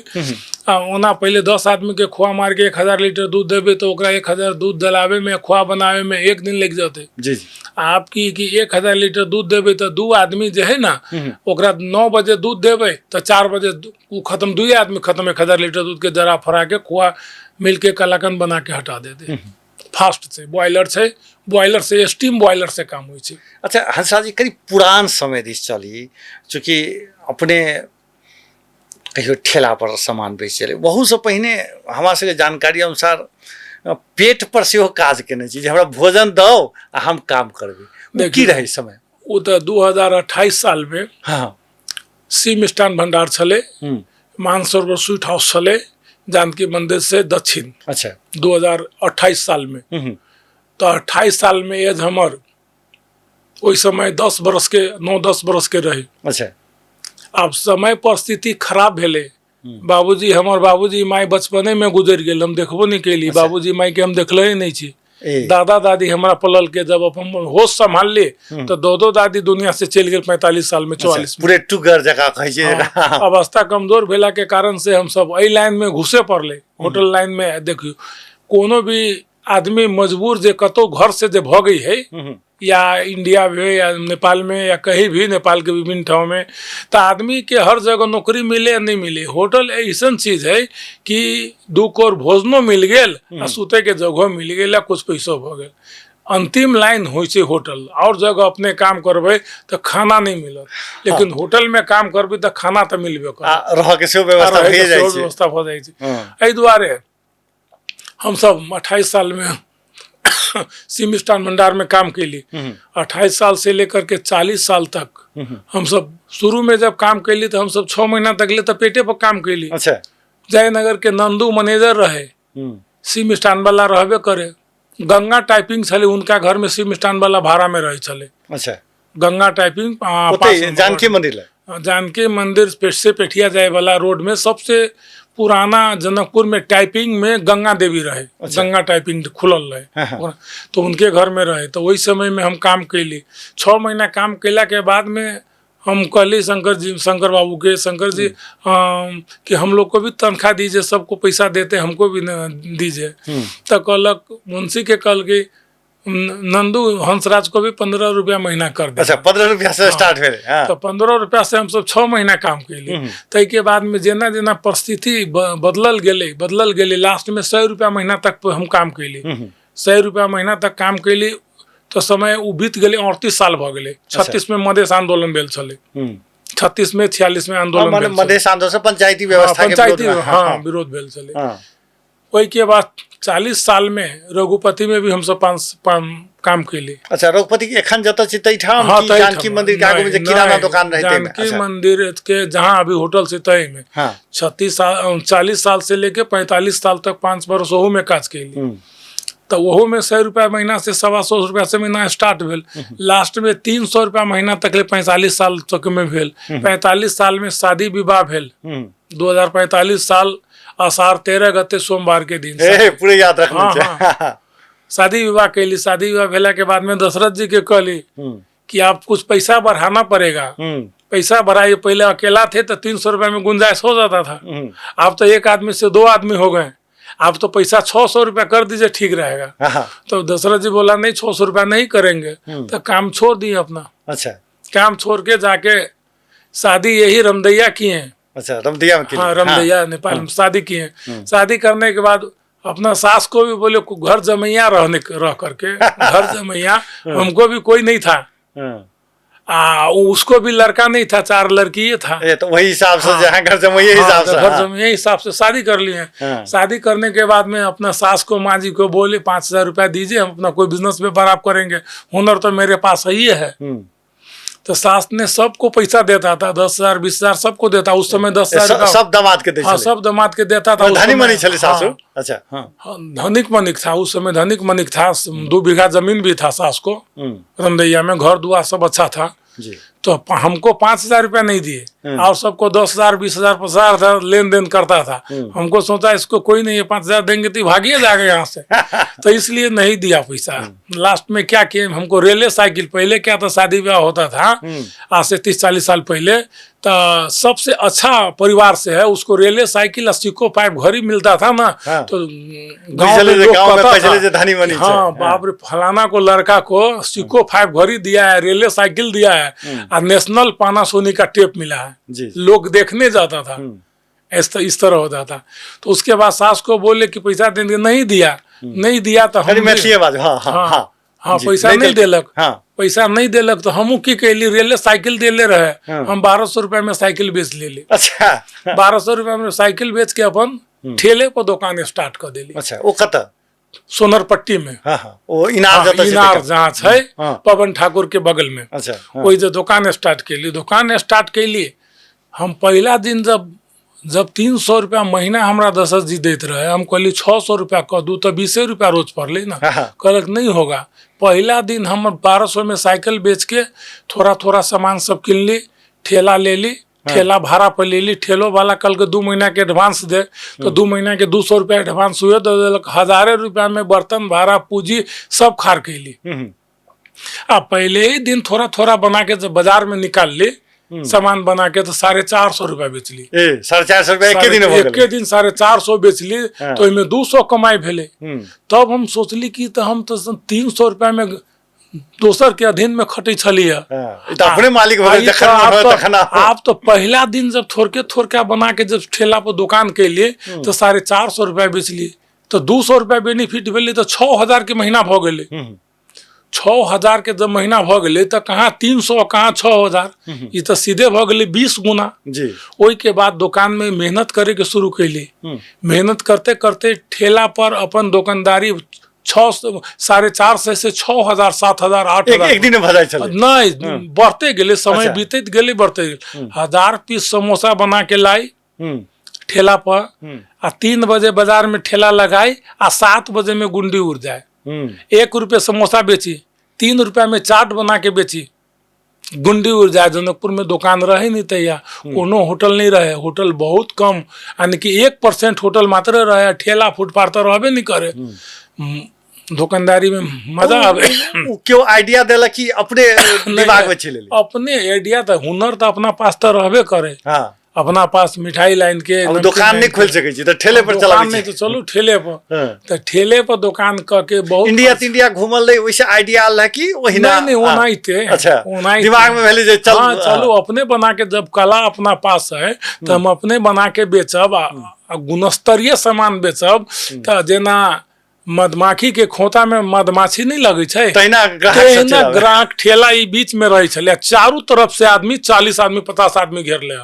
ओना पहले 10 आदमी के खोआ मार के 1000 लीटर दूध देवे तो ओकरा 1000 दूध दलावे में, खोआ बनावे में 1 दिन लग जाते।
जी
आपकी कि 1000 लीटर दूध देवे तो 2 आदमी जो है ना ओकरा 9 बजे दूध देवे तो 4 बजे खत्म, 2 आदमी खत्म 1000 लीटर दूध के जरा फरा के खोआ मिल के कलाकंद बना के हटा देते फास्ट से बॉयलर से स्टीम बॉयलर से काम होइ छै।
अच्छा हंसराज जी, करीब पुरान समय दिस चली, चूँकि अपने कहियो ठेला पर सामान बेच चले, बहुत से पहिने हमरा सबके जानकारी अनुसार पेट पर सेहो काज केने छी जे हमरा भोजन दो आ हम काम करबै, की रहे समय?
वो तो 2028 साल में
हाँ
सी मिष्ठान भंडार छले, मानसरोवर स्वीट हाउस छले जानकी मंदिर से दक्षिण।
अच्छा
2028 साल में तो 28 साल में एज हमर ओइ समय 10 बरस के 9-10 बरस के रही।
अच्छा
अब समय परिस्थिति खराब भेले, बाबूजी हमर बाबूजी माई बचपने में गुजर गेल, हम देखबो नहीं केली।
अच्छा।
बाबूजी माई के हम देखले ही नहीं छी।
ए,
दादा दादी हमरा पलल के जब हम होश संभाल ले तो दो दादी दुनिया से चल गए 45 साल में 44 में।
पूरे टुगर जगह कहै छै।
हाँ, अवस्था कमजोर भेला के कारण से हम सब एहि लाइन में घुसे पड़ले, होटल लाइन में। देखियो कोनो भी आदमी मजबूर जे कतो घर से जे भगई है या इंडिया में या नेपाल में या कहीं भी नेपाल के विभिन्न ठाव में, तो आदमी के हर जगह नौकरी मिले या नहीं मिले, होटल ऐसा चीज है कि 2 कोर भोजनो मिल गेल आ सुते के जगह मिल गेल या कुछ पैसो भ गेल। अंतिम लाइन होइ छै होटल। और जगह अपने काम करबे तो खाना नहीं मिलत, लेकिन होटल में काम करबे तो खाना तो मिलबे करत,
रह के सेहो व्यवस्था भए जाइ छै।
व्यवस्था भ जाइ छै। एहि दुआरे हम सब 28 साल में सी मिष्ठान भंडार में काम कैली। 28 साल से लेकर के 40 साल तक हम सब शुरू में जब काम कैली तो हम सब 6 महीना तक ले तो पेटे पर काम कैली।
अच्छा
जयनगर के नंदू मैनेजर रहे, सी मिष्ठान वाला रहबे करे। गंगा टाइपिंग छले उनका घर में, सी मिष्ठान वाला भाड़ा में रहे छले।
अच्छा
गंगा टाइपिंग
जानकी मंदिर
जानकी मंदिर से पेठिया जाए वाला रोड में सबसे पुराना जनकपुर में टाइपिंग में गंगा देवी रहे। अच्छा। गंगा टाइपिंग खुलल रहे। हाँ। तो उनके घर में रहे, तो वही समय में हम काम कैली। 6 महीना काम कैला के बाद में हम कहली शंकर बाबू के, शंकर जी कि हम लोग को भी तनख्वाह दीजिए, सबको पैसा देते हमको भी दीजिए। तो कहलक मुंशी के कल की नंदू हंसराज को भी 15 रुपया महीना कर दे।
अच्छा 15 रुपया से स्टार्ट भेल।
तो 15 रुपया से हम सब 6 महीना काम कैली। तै के बाद में जेना जेना परिस्थिति बदलल गेले लास्ट में 100 रुपया महीना तक हम काम कैली। 100 रुपया महीना तक काम कैली तो समय बीत गेले 38 साल भ गेले। 36 में मधेश आंदोलन भेल छले, 36 में 46 में आंदोलन भेल।
मधेश आंदोलन से पंचायती व्यवस्था के
विरोध भेल छले। ओई के बाद 40 साल में रघुपति में भी हम सब 5 काम कैली। अच्छा
रघुपति के एखन जत छै तै ठाम की जानकी मंदिर के आगू में जे किराना दुकान रहते में?
जानकी मंदिर के जहां अभी होटल से तय में 40 साल से लेके 45 साल तक 5 वर्ष ओहू में काज कैली। तो वहू में 100 रुपया महीना से 125 रुपया से महीना स्टार्ट भेल। लास्ट में 300 रुपया महीना तक ले 45 साल तक में भेल। 45 साल में शादी विवाह भेल। 2045 साल आषाढ़ 13 गते सोमवार के दिन
पूरे याद रखना।
शादी विवाह कैली। शादी विवाह भेला के बाद में दशरथ जी के कहली कि आप कुछ पैसा बढ़ाना पड़ेगा। पैसा बढ़ाइए, पहले अकेला थे तो 300 रुपया में गुंजाइश हो जाता था, अब तो एक आदमी से 2 आदमी हो गए, आप तो पैसा 600 रुपया कर दीजिए ठीक रहेगा। तो दशरथ जी बोला नहीं 600 रुपया नहीं करेंगे, तो काम छोड़ दिए अपना। अच्छा काम छोड़ के जाके शादी यही रमदैया किए हैं। अच्छा रमदैया में? हाँ रमदैया नेपाल में शादी किए। शादी करने के बाद अपना सास को भी बोले घर जमैया रह करके घर जमैया, हमको भी कोई नहीं था, उसको भी लड़का नहीं था, 4 लड़की था। तो वही हिसाब से जहाँ घर जमैया हिसाब से घर जमैया हिसाब से शादी कर लिए। शादी करने के बाद में अपना सास को माँ जी को बोले 5000 रुपया दीजिए, हम अपना कोई बिजनेस में बराबर करेंगे, हुनर तो मेरे पास ही है। तो सास ने सबको पैसा देता था, 10,000 20,000 सबको देता। उस समय 10,000 सब दामाद के देता। हाँ सब दामाद के देता था। धनी मनी छले सासु। अच्छा धनिक मनिक था उस समय, धनिक मनिक था। 2 बीघा जमीन भी था सास को रमदैया में, घर दुआर सब अच्छा था जी। तो हमको 5,000 रुपया नहीं दिए और सबको 10,000 20,000 50,000 लेन देन करता था। हमको सोचा इसको कोई नहीं है, 5,000 देंगे तो भागिए जाएगा यहाँ से। तो इसलिए नहीं दिया पैसा। लास्ट में क्या किए, हमको रेले साइकिल, पहले क्या था शादी ब्याह होता था आज से 30-40 साल पहले, तो सबसे अच्छा परिवार से है उसको रेले साइकिल और सिक्को 5 घड़ी मिलता था ना। तो गाँव में लोग कहता था हाँ बाप रे फलाना को लड़का को सिक्को 5 घड़ी दिया है, रेले साइकिल दिया है और नेशनल पानासोनिक का टेप मिला है, लोग देखने जाता था। इस तरह होता था। तो उसके बाद सास को बोले कि पैसा देंगे, नहीं दिया तो हम
मैथिली बात, हाँ हाँ
हाँ
हाँ
हाँ
जी,
पैसा
नहीं
नहीं देलक,
हाँ
पैसा नहीं देलक तो हमू की कैली, रेले साइकिल देले रहे,
हाँ।
हम 1200 रुपया में साइकिल बेच ले
अच्छा
1200 रुपया में साइकिल बेच के अपन ठेले पर दुकान स्टार्ट कर देली।
अच्छा वो कत
सोनरपट्टी में,
हाँ हाँ वो इनार
हाँ,
जतऽ छै
इनार
तकर।
जहाँ है
हाँ।
पवन ठाकुर के बगल में,
अच्छा हाँ।
वही जो दुकान स्टार्ट कैली, हम पहला दिन जब 300 रुपया महीना हमरा दशरथ जी देते रहे, हम कहली 600 रुपया कह दू तो 20 रुपया रोज पड़ले ना।
हाँ।
कहलक नहीं होगा। पहला दिन हम 1200 में साइकिल बेच के थोड़ा थोड़ा सामान सब किन ली, ठेला ले ली, ठेला भाड़ा पर ले ली। ठेलो वाला कल के 2 महीना के एडवांस दे, तो 2 महीना के 200 रुपया एडवांस हुए, तो देलक 1000 रुपया में बर्तन भाड़ा पूंजी सब खार कैली। अब पहले ही दिन थोड़ा थोड़ा बना के जब बाजार में निकाल ली सामान बना के, तो 450 रुपया बेच ली।
450 रुपया
एके दिन 450 बेच ली, तो इनमें 200 कमाई भेले। तब हम सोचली कि तो हम तो 300 रुपया में दोसर के अधीन में खटे छलिए,
अपने मालिक
आप तो पहला दिन जब थोड़के बना के जब ठेला पर दुकान के लिए तो 450 रुपया बेच ली, तो 200 रुपया बेनिफिट भेले, तो 6000 के महीना भ गए। 6000 के जब महीना भ गए तो कहाँ 300 कहाँ 6000, ये तो सीधे भ गए 20 गुना
जी।
ओई के बाद दुकान में मेहनत करे के शुरू कैली। मेहनत करते करते ठेला पर अपन दुकानदारी 450 से 6000 7000 8000
एक दिन भजाई चले
नहीं बढ़ते गेले, समय
अच्छा।
बीतते गेले, बढ़ते गेले। 1000 पीस समोसा बना के लाई ठेला पर, आ 3 बजे बाजार में ठेला लगाई, आ 7 बजे में गुंडी उड़ जाए। 1 रुपये समोसा बेची, 3 रुपया में चाट बना के बेची, गुंडी उड़ जाए। जनकपुर में दुकान रहे नहीं तैया, कोनो होटल नहीं रहे, होटल बहुत कम, यानी कि 1% होटल मात्र रहे, ठेला फुटपाथ तो रहबे नहीं करे। दुकानदारी में मजा आवे।
क्यों आइडिया देला कि अपने दिमाग में चले
अपने आइडिया तो हुनर तो अपना पास तो रहबे करे।
हाँ
अपना पास मिठाई लाइन के
अब दुकान नहीं खोल सके छी, तो ठेले पर चला
नहीं तो चलो ठेले पर, तो ठेले पर दुकान करके बहुत
इंडिया घूमल रही, वैसे आइडिया आल है कि वही ना
नहीं वो नहीं थे।
अच्छा दिमाग में पहले जे चल
हाँ चलो अपने बना के, जब कला अपना पास है तो हम अपने बना के बेचब, गुणस्तरीय सामान बेचब। तो जेना मधमाखी के खोता में मधमाछी नहीं लगे छे,
तहिना
ग्राहक ठेला ई बीच में रहे छले, चारों तरफ से आदमी 40 आदमी 50 आदमी घेर ले।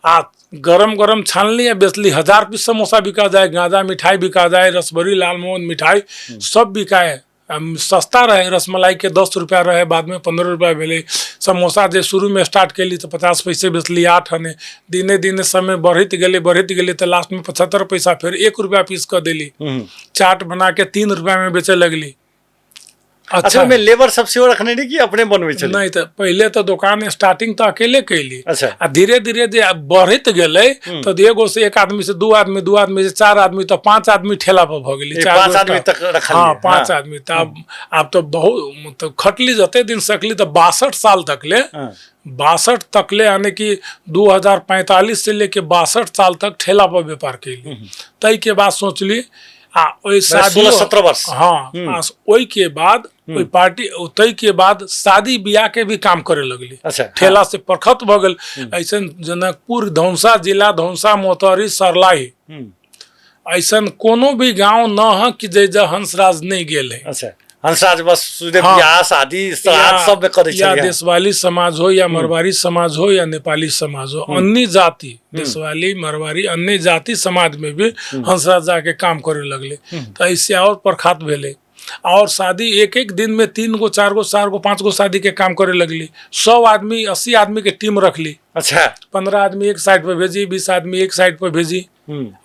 आ गरम गरम छान लिया, बेचली। 1000 पीस समोसा बिका जाए, गांजा मिठाई बिका जाए, रसभरी लालमोहन मिठाई सब बिकाए। सस्ता रहे, रसमलाई के 10 रुपया रहे, बाद में 15 रुपया भेले। समोसा जे शुरू में स्टार्ट कैली तो 50 पैसे बेचली, 8 आने। दिने दिने समय बढ़त गेले तो लास्ट में 75 पैसा, फिर 1 रुपया पीस कर देली। चाट बना के 3 रुपया में बेचे लगली।
अच्छा में लेबर सब सेहो रखने नहीं कि अपने बनवे चले?
नहीं तो पहले तो दुकान स्टार्टिंग तो अकेले कैली।
अच्छा
आ धीरे धीरे जे बढ़त गेले तो एगो से 1 आदमी से 2 आदमी, 2 आदमी से 4 आदमी, तो 5 आदमी ठेला पर भ गेली।
5 आदमी तक रखल।
हाँ 5 आदमी। तब आप तो बहुत तो खटली जते दिन सकली, तो 62 साल तक ले 62 तक ले, यानी कि 2045 से लेके 62 साल तक ठेला पर व्यापार कैली। तई के बाद सोचली
16-17 वर्ष।
हाँ ओई के बाद कोई पार्टी, तई के बाद शादी ब्याह के भी काम करे लगली।
अच्छा
ठेला से प्रखत भ गेल। ऐसा जनकपुर धौंसा जिला, धौंसा मोतरी सरलाही, ऐसा कोनो भी गांव न है कि जे हंसराज नहीं गेल है।
अच्छा हंसराज बस ब्याह शादी श्राद्ध सब में करे
या देशवाली समाज हो, या मरवाड़ी समाज हो, या नेपाली समाज हो, अन्य जाति, देशवाली मरवाड़ी अन्य जाति समाज में भी हंसराज जाके काम करे लगले। तो ऐसे और प्रख्यात भेले। और शादी एक दिन में 3 गो 4 गो 5 गो शादी के काम करे लगली। 100 आदमी 80 आदमी के टीम रख ली।
अच्छा
15 आदमी एक साइड पर भेजी, 20 आदमी एक साइड पर भेजी,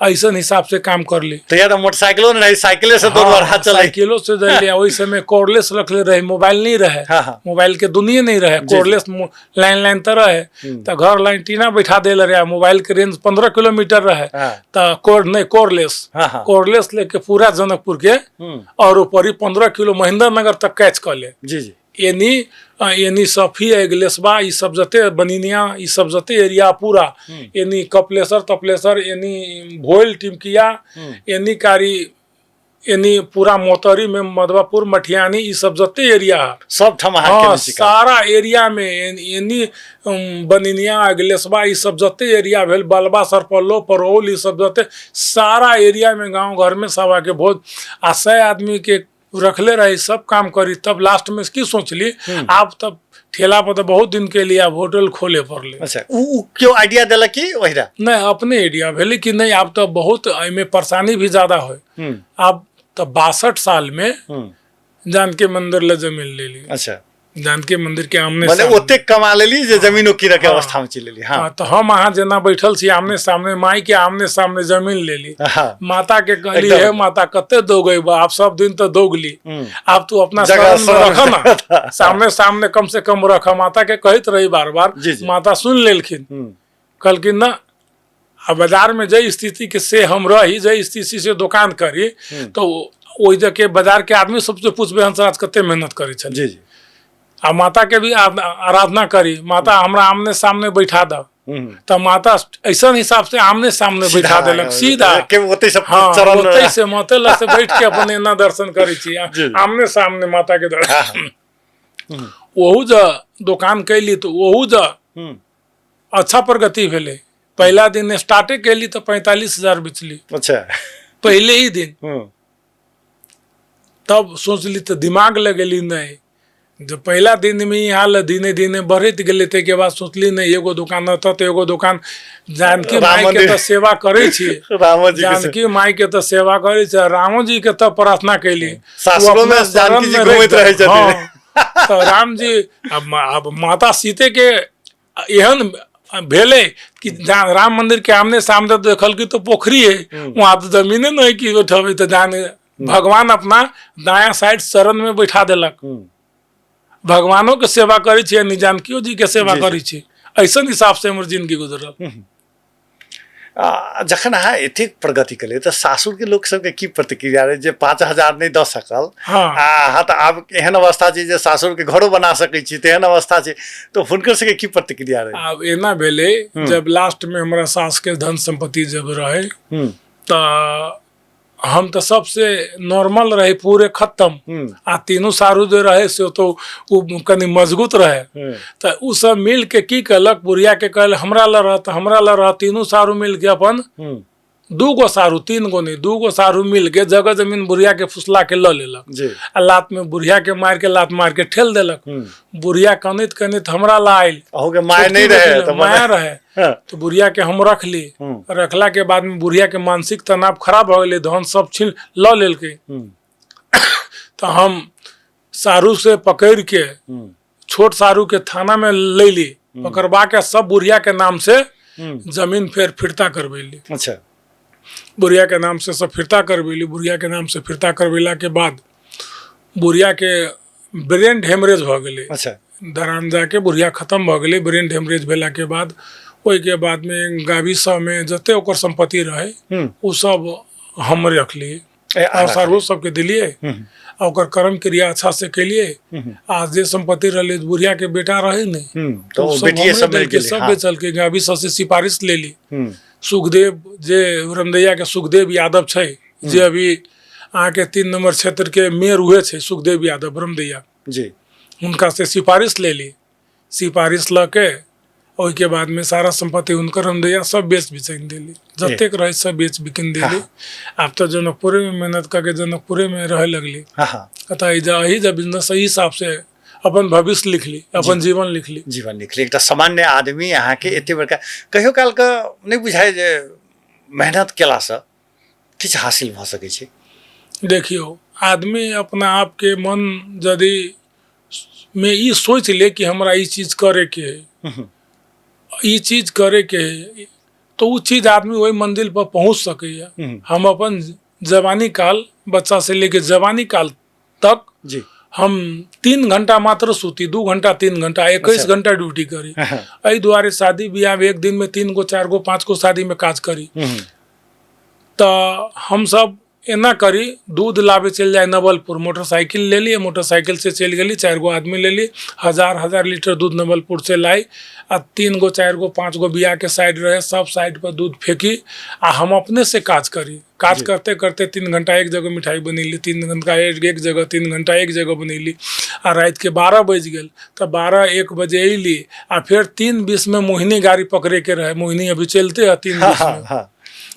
ऐसा हिसाब से काम कर ली।
तो यार मोटरसाइकिलों नहीं, साइकिल से दौड़ रहा चला,
साइकिलों से लिया। वही समय कॉर्डलेस रख ले रहे, मोबाइल नहीं रहे। मोबाइल के दुनिया नहीं रहे, कॉर्डलेस लाइन तरह है। तो घर लाइन टीना बैठा दे रहे, मोबाइल के रेंज 15 किलोमीटर रहे। तो कॉर्डलेस लेके पूरा जनकपुर के और ऊपर 15 किलो महेंद्र नगर तक कैच कर ले।
जी
यानी सफी एगलेसबा, ई सब जते बनिनिया, ई सब जते एरिया पूरा, यानी कपलेसर तपलेसर, यानी भोइल टिमकिया, यानी कारी यानी पूरा मोतरी में मधवापुर मठियानी ई सब जते एरिया है
सब ठम अहाँ
हाँ
केने छी काम।
सारा एरिया में यानी बनिनिया अगलेसबा ई सब जते एरिया भेल बलबा सरपल्लो परौल ई सब जते सारा एरिया में गांव घर में सभा के भोज आ 100 आदमी के रखले रही सब काम करी तब लास्ट में की सोचली आप तब ठेला पर तो बहुत दिन के लिए आप होटल खोले पड़ले
अच्छा उ क्यों आइडिया देलक कि ओहिरा
नहीं अपने एरिया भेले कि नहीं आप तो बहुत में परेशानी भी ज्यादा हो आप तो 62 साल में जानकी मंदिर ले जमीन ले ली
अच्छा
जानकी मंदिर के आमने
माने
सामने।
ओते कमा लेली जे जमीनो कीने के अवस्था में चलि लेली हां
हाँ, तो हम अहाँ जना बैठल छी आमने सामने माई के आमने सामने जमीन ले ली
हां
माता के कहली
एकदम।
है माता कते दोगे बा आप सब दिन तो दोगली आप तू अपना
जगह
शरण में रख ना
शरण।
सामने सामने कम से कम रख माता के कहत रही बार बार
जी, जी।
माता सुन लेलखिन कहलखिन ना अब बाजार में जय स्थिति के से हम रही जय स्थिति से दुकान करी तो ओहि जगह बाजार के आदमी सबसे पूछबे हंसराज कते मेहनत करे छल
जी जी
आ माता के भी आराधना करी माता हमरा आमने सामने बैठा दो तो माता ऐसा हिसाब से आमने सामने बैठा देलक सीधा
के ओते सब
हाँ
चरण
ओतै से मतल से बैठ के अपन एना दर्शन करै छी
जी।
आमने सामने माता के दर्शन
हाँ।
ओहू ज दुकान कैली तो ओहू ज अच्छा प्रगति भेले पहला दिन स्टार्टे कैली तो 45,000 बेचली
अच्छा
पहले ही दिन तब सोचली तो दिमाग लगेली नहीं जब पहला दिन में यहाँ ल दिने दिने बढ़त गेले ते के बाद सोचली नहीं एगो दुकान रहता तो एगो दुकान जानकी
राम
माई के
मंदिर।
तो सेवा करे छी
राम जी के
जानकी माई के तो सेवा करे छी रामो जी के तो प्रार्थना कैली
सासुरों में जानकी जी घूमैत रहे छथिन।
तो राम जी अब माता सीते के एहन भेले कि राम मंदिर के आमने सामने देखल की तो पोखरी है वहां तो जमीने नहीं की बैठे तो जाने भगवान अपना दाया साइड शरण में बैठा देलक भगवानों के सेवा करी छी यानी जानकियो जी के सेवा
जी,
करी छी ऐसा हिसाब से हमर जिंदगी गुजरल
जखन अहाँ एतेक प्रगति केलियै तऽ सासुर के लोक सबके की प्रतिक्रिया रहे जे 5,000 नहि दऽ सकल
हाँ।
अहाँ तऽ आब एहन अवस्था छै जे सासुर के घरो बना सकै छी तेहन अवस्था छै तऽ हुनकर सबके की प्रतिक्रिया रहे
अब एना भेले जब लास्ट में हमरा सास के धन संपत्ति जब रहे तो हम तो सबसे नॉर्मल रहे पूरे खत्म आ तीनों सारू जो रहे से तो वो कनी मजबूत रहे तो उ सब मिल के की कहलक बुढ़िया के कहल हमरा ला रह तीनों सारू मिल के अपन 2 गो सारू 3 गो नहीं 2 गो सारू मिल के जगह जमीन बुढ़िया के फुसला के ल लेलक
जी
आ लात में बुढ़िया के लात मार के ठेल देलक बुढ़िया कनित कनित हमरा ला आयल
अहू के माय नहीं रहे तो
माया रहे तो बुढ़िया के हम रख ली रखला के बाद में बुढ़िया के मानसिक तनाव खराब हो गए धन सब छीन ल लेल के तो हम सारू से पकड़ के छोट सारू के थाना में ले ली पकड़वा के सब बुढ़िया के नाम से जमीन फेर फिरता करवेली
अच्छा
बुढ़िया के नाम से सब फिरता करवेली बुढ़िया के नाम से फिरता करवेला के बाद बुढ़िया के ब्रेन हेमरेज भ गेले
अच्छा
दरान जाके बुढ़िया खत्म भ गेले ब्रेन हेमरेज भेला के बाद ओहि के बाद में गावी सब में जते ओकर संपत्ति रहे उ सब हम रखली और सारू सबके दिलिए ओकर कर्म क्रिया अच्छा से केलिए आज जे संपत्ति रहे बुढ़िया के बेटा रहे नहीं
तो
सब
बेटिए सब मिल गेलै
सब बेचल के गावी सब से सिफारिश ले ली सुखदेव जे रमदैया के सुखदेव यादव छै जे अभी अहाँ के 3 नंबर क्षेत्र के मेयर हुए छै सुखदेव यादव रमदैया
जी
उनका से सिफारिश ले ली सिफारिश ल के ओहि के बाद में सारा संपत्ति उनकर रमदैया सब बेच बिचन देली जतेक रहे सब बेच बिकिन देली आप तो जनकपुरे में मेहनत करके जनकपुरे में रहे लगली कता जब बिजनेस सही हिसाब से अपन भविष्य लिख ली अपन जीवन लिख ली
एक सामान्य आदमी अहाँ के एते बड़का कहियो काल के नहीं बुझाय जे मेहनत केला से किछ हासिल भ सकै छै
देखियो आदमी अपना आप के मन यदि में ई सोच ले कि हमरा ई चीज करे के है ई चीज करे के है तो वो चीज आदमी वही मंजिल पर पहुंच सके हम अपन जवानी काल बच्चा से लेके जवानी काल तक
जी
हम 3 घंटा मात्र सूती 2 घंटा 3 घंटा 21 घंटा ड्यूटी करी एहि दुआरे शादी ब्याह एक दिन में 3 गो 4 गो 5 गो शादी में काज करी तो हम सब एना करी दूध लाबे चल जाए नवलपुर, मोटरसाइकिल ले लिए, मोटरसाइकिल से चल गली, 4 गो आदमी ले लिए, 1000 लीटर दूध नवलपुर से लाई, आ 3 गो 4 गो 5 गो बिया के साइड रहे, सब साइड पर दूध फेंकी, आ हम अपने से काज करी। काज करते करते 3 घंटा एक जगह मिठाई बनेली, 3 घंटा एक जगह, 3 घंटा एक जगह बनेली, आ रात के 12 बज गए, तो 12-1 बजे अली, आ फिर 3:20 में मोहिनी गाड़ी पकड़े के रहे, मोहिनी अभी चलते है 3:20 में,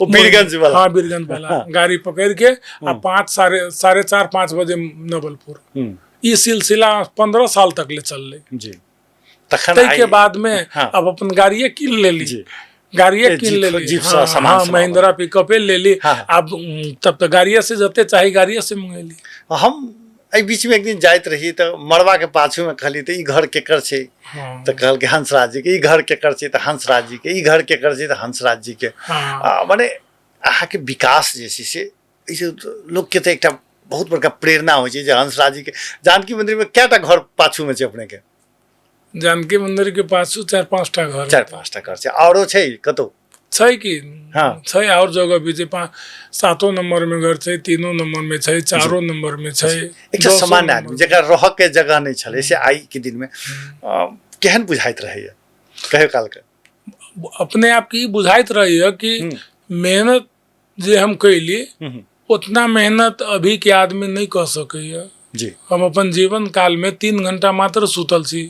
वो बीरगंज वाला,
हाँ बीरगंज वाला गाड़ी पकड़ के आ 4:30 5 बजे नवलपुर। ये सिलसिला 15 साल तक ले चल रही
जी।
तई के बाद में अब अपन गाड़िए किन ले ली, गाड़िए किन ले ली, हाँ महिंद्रा पिकअपे ले ली। अब तब तो गाड़िए से जते चाहे गाड़िए से मंगेली।
हम एहि बीच में एक दिन जाइत रही तो मड़वा के पाछू में कहली तो ई घर केकर छै, तो कहल के हंसराज जी के, ई घर केकर छै तो हंसराज जी के, ई घर केकर छै तो हंसराज जी के। माने अहाँ के विकास जे छै से लोग के तो एक बहुत बड़का प्रेरणा हो छै जे हंसराज जी के। जानकी मंदिर में कैटा घर पाछू में छै अपने के?
जानकी मंदिर के पाछू 4-5 टा घर,
4-5 टा घर छै, औरो छै कतो
छै कि छै और जगह भी छै, 7 नंबर में घर छै, 3 नंबर में छै, 4 नंबर में छै।
एक सामान्य आदमी जकरा रह के जगह नहीं छले से आई के दिन में केहन बुझाइत रहे कहे काल के?
अपने आप की बुझाइत रही कि मेहनत जे हम कैली उतना मेहनत अभी के आदमी नहीं कर सके
जी। हम
अपन जीवन काल में 3 घंटा मात्र सुतल छी,